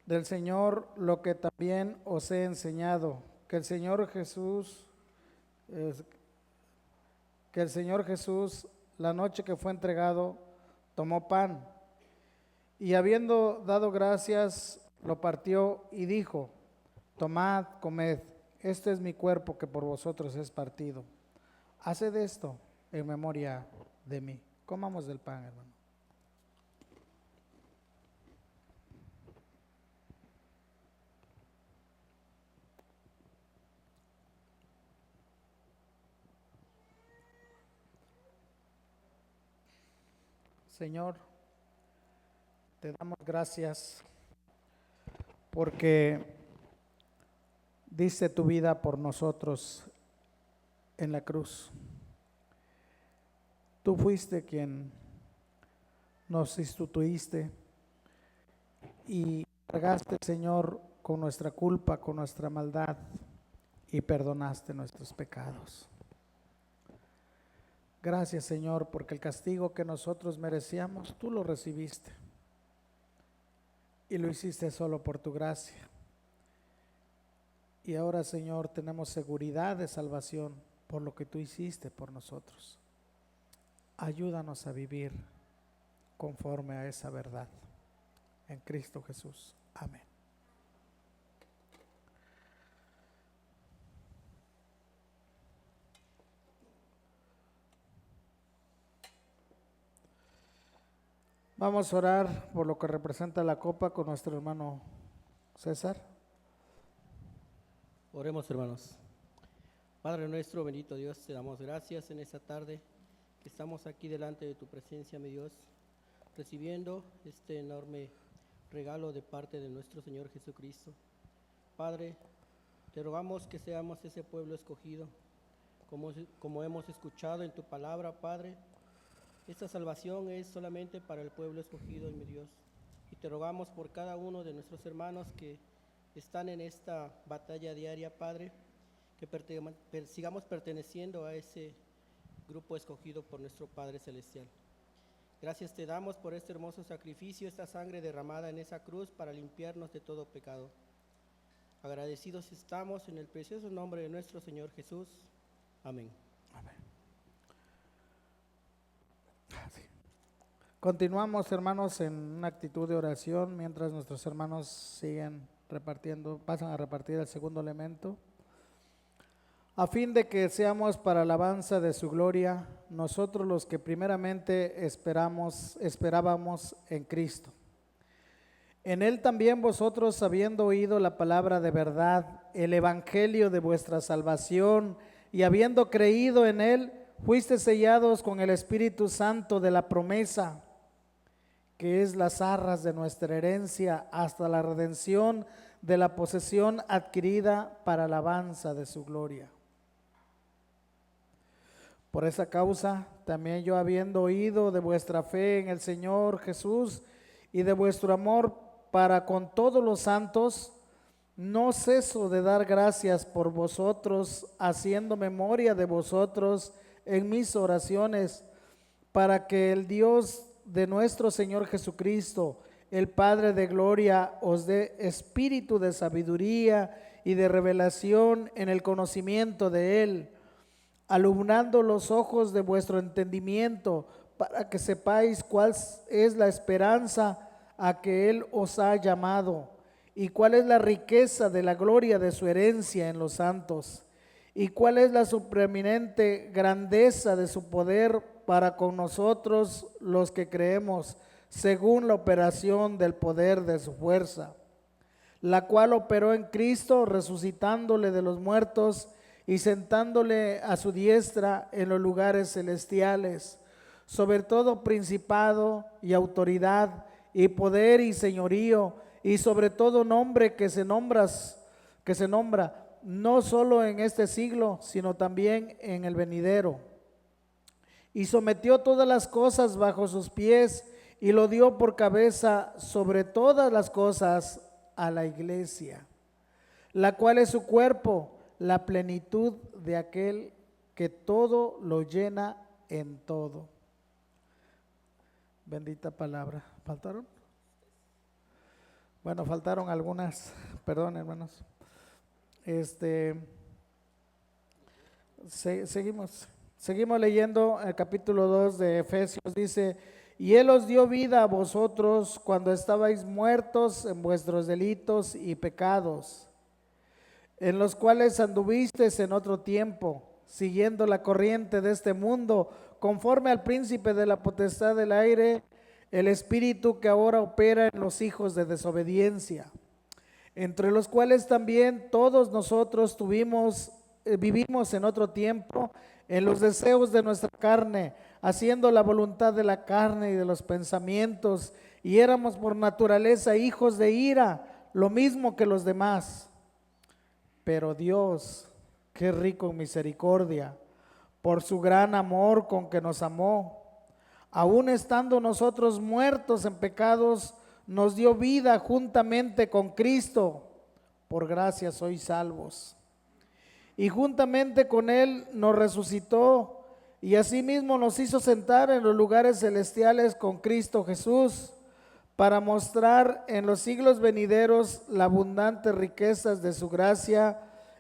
del Señor lo que también os he enseñado, que el Señor Jesús, la noche que fue entregado, tomó pan y habiendo dado gracias, lo partió y dijo, tomad, comed, este es mi cuerpo que por vosotros es partido. Haced esto en memoria de mí. Comamos del pan, hermano. Señor, te damos gracias porque diste tu vida por nosotros en la cruz. Tú fuiste quien nos sustituiste y cargaste, Señor, con nuestra culpa, con nuestra maldad y perdonaste nuestros pecados. Gracias, Señor, porque el castigo que nosotros merecíamos, tú lo recibiste y lo hiciste solo por tu gracia. Y ahora, Señor, tenemos seguridad de salvación por lo que tú hiciste por nosotros. Ayúdanos a vivir conforme a esa verdad. En Cristo Jesús. Amén. Vamos a orar por lo que representa la copa con nuestro hermano César. Oremos, hermanos. Padre nuestro, bendito Dios, te damos gracias en esta tarde que estamos aquí delante de tu presencia, mi Dios, recibiendo este enorme regalo de parte de nuestro Señor Jesucristo. Padre, te rogamos que seamos ese pueblo escogido, como hemos escuchado en tu palabra, Padre. Esta salvación es solamente para el pueblo escogido, mi Dios. Y te rogamos por cada uno de nuestros hermanos que están en esta batalla diaria, Padre, que sigamos perteneciendo a ese grupo escogido por nuestro Padre Celestial. Gracias te damos por este hermoso sacrificio, esta sangre derramada en esa cruz para limpiarnos de todo pecado. Agradecidos estamos en el precioso nombre de nuestro Señor Jesús. Amén. Amén. Continuamos, hermanos, en una actitud de oración mientras nuestros hermanos siguen pasan a repartir el segundo elemento. A fin de que seamos para alabanza de su gloria, nosotros los que primeramente esperábamos en Cristo. En Él también vosotros, habiendo oído la palabra de verdad, el evangelio de vuestra salvación, y habiendo creído en Él, fuiste sellados con el Espíritu Santo de la promesa, que es las arras de nuestra herencia hasta la redención de la posesión adquirida para alabanza de su gloria. Por esa causa, también yo, habiendo oído de vuestra fe en el Señor Jesús y de vuestro amor para con todos los santos, no ceso de dar gracias por vosotros, haciendo memoria de vosotros en mis oraciones, para que el Dios de nuestro Señor Jesucristo, el Padre de gloria, os dé espíritu de sabiduría y de revelación en el conocimiento de Él, alumbrando los ojos de vuestro entendimiento, para que sepáis cuál es la esperanza a que Él os ha llamado, y cuál es la riqueza de la gloria de su herencia en los santos, y cuál es la supreeminente grandeza de su poder para con nosotros los que creemos, según la operación del poder de su fuerza, la cual operó en Cristo, resucitándole de los muertos y sentándole a su diestra en los lugares celestiales, sobre todo principado y autoridad y poder y señorío, y sobre todo nombre que se nombra, no solo en este siglo, sino también en el venidero. Y sometió todas las cosas bajo sus pies, y lo dio por cabeza sobre todas las cosas a la iglesia, la cual es su cuerpo, la plenitud de aquel que todo lo llena en todo. Bendita palabra. ¿Faltaron? Bueno, faltaron algunas, perdón, hermanos. Seguimos leyendo el capítulo 2 de Efesios. Dice: y Él os dio vida a vosotros cuando estabais muertos en vuestros delitos y pecados, en los cuales anduvisteis en otro tiempo, siguiendo la corriente de este mundo, conforme al príncipe de la potestad del aire, el espíritu que ahora opera en los hijos de desobediencia, entre los cuales también todos nosotros vivimos en otro tiempo, en los deseos de nuestra carne, haciendo la voluntad de la carne y de los pensamientos, y éramos por naturaleza hijos de ira, lo mismo que los demás. Pero Dios, que es rico en misericordia, por su gran amor con que nos amó, aun estando nosotros muertos en pecados, nos dio vida juntamente con Cristo. Por gracia sois salvos. Y juntamente con Él nos resucitó y asimismo nos hizo sentar en los lugares celestiales con Cristo Jesús, para mostrar en los siglos venideros las abundantes riquezas de su gracia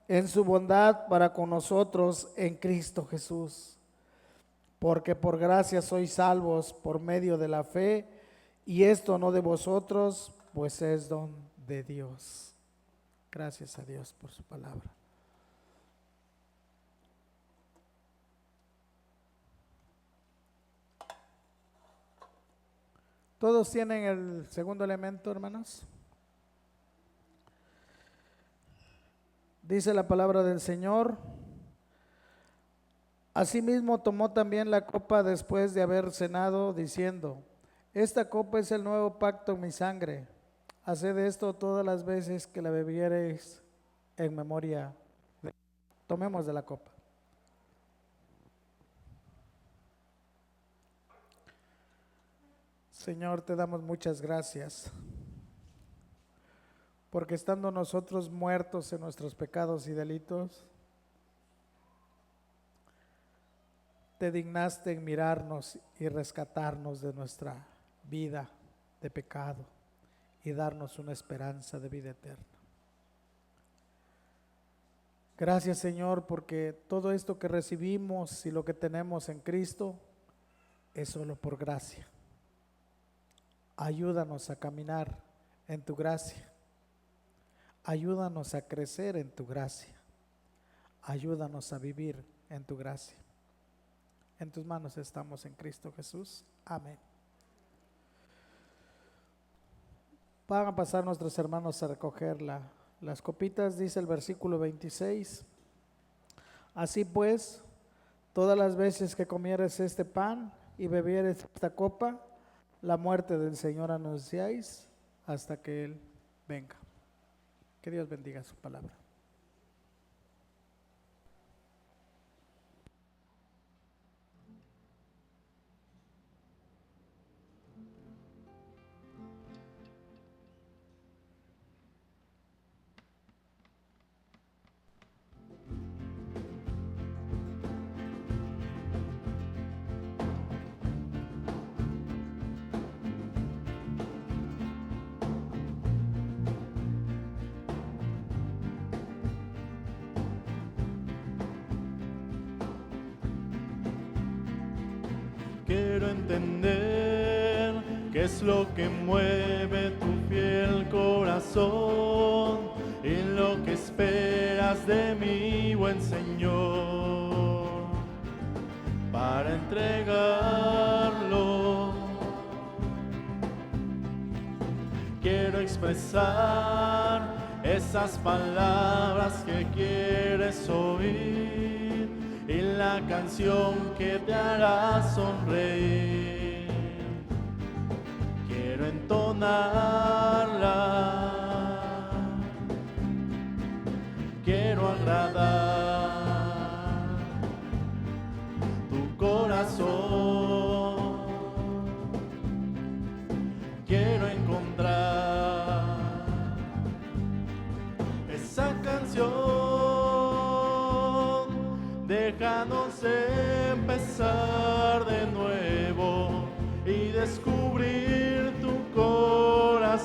en su bondad para con nosotros en Cristo Jesús. Porque por gracia sois salvos por medio de la fe, y esto no de vosotros, pues es don de Dios. Gracias a Dios por su palabra. ¿Todos tienen el segundo elemento, hermanos? Dice la palabra del Señor: asimismo tomó también la copa después de haber cenado, diciendo: esta copa es el nuevo pacto en mi sangre. Haced esto todas las veces que la bebiereis en memoria de... Tomemos de la copa. Señor, te damos muchas gracias, porque estando nosotros muertos en nuestros pecados y delitos, te dignaste en mirarnos y rescatarnos de nuestra vida de pecado y darnos una esperanza de vida eterna. Gracias, Señor, porque todo esto que recibimos y lo que tenemos en Cristo es solo por gracia. Ayúdanos a caminar en tu gracia. Ayúdanos a crecer en tu gracia. Ayúdanos a vivir en tu gracia. En tus manos estamos en Cristo Jesús. Amén. Van a pasar nuestros hermanos a recoger las copitas. Dice el versículo 26. Así pues, todas las veces que comieres este pan y bebieres esta copa, la muerte del Señor anunciáis hasta que Él venga. Que Dios bendiga su palabra. Quiero entender qué es lo que mueve tu fiel corazón y lo que esperas de mi buen Señor para entregarlo. Quiero expresar esas palabras que quieres oír y la canción que te hará sonreír. Quiero entonarla, quiero agradar tu corazón. Quiero encontrar esa canción. Déjanos empezar de nuevo y descubrir tu corazón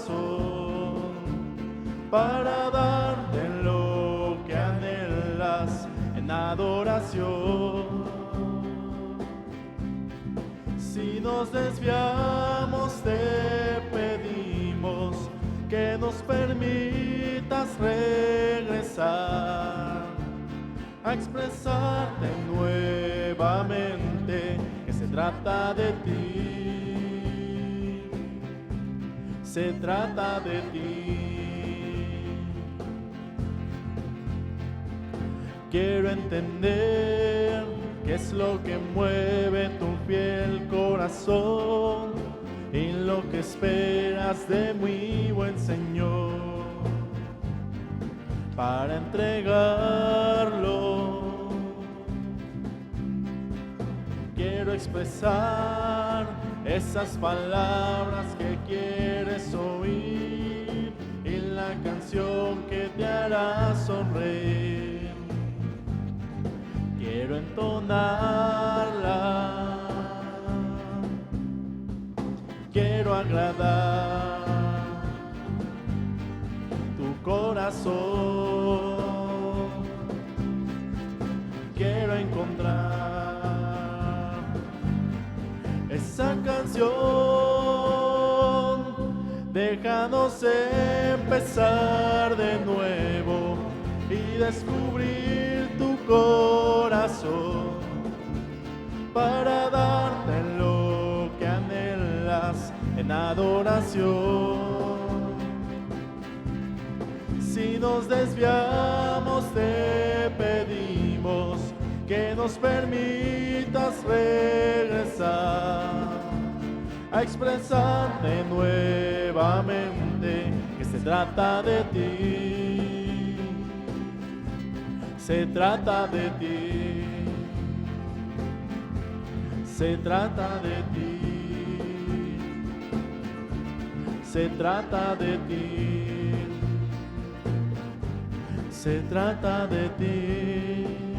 para darte lo que anhelas en adoración. Si nos desviamos, te pedimos que nos permitas regresar a expresarte nuevamente que se trata de ti, se trata de ti. Quiero entender ¿Qué es lo que mueve tu fiel corazón? Y lo que esperas de mi buen Señor para entregarlo. Quiero expresar esas palabras que quieres oír y la canción que te hará sonreír. Quiero entonarla, quiero agradar tu corazón, quiero encontrar esa canción. Déjanos empezar de nuevo y descubrir tu corazón para darte lo que anhelas en adoración. Si nos desviamos, te pedimos que nos permitas regresar a expresarte nuevamente que se trata de ti, se trata de ti, se trata de ti, se trata de ti, se trata de ti.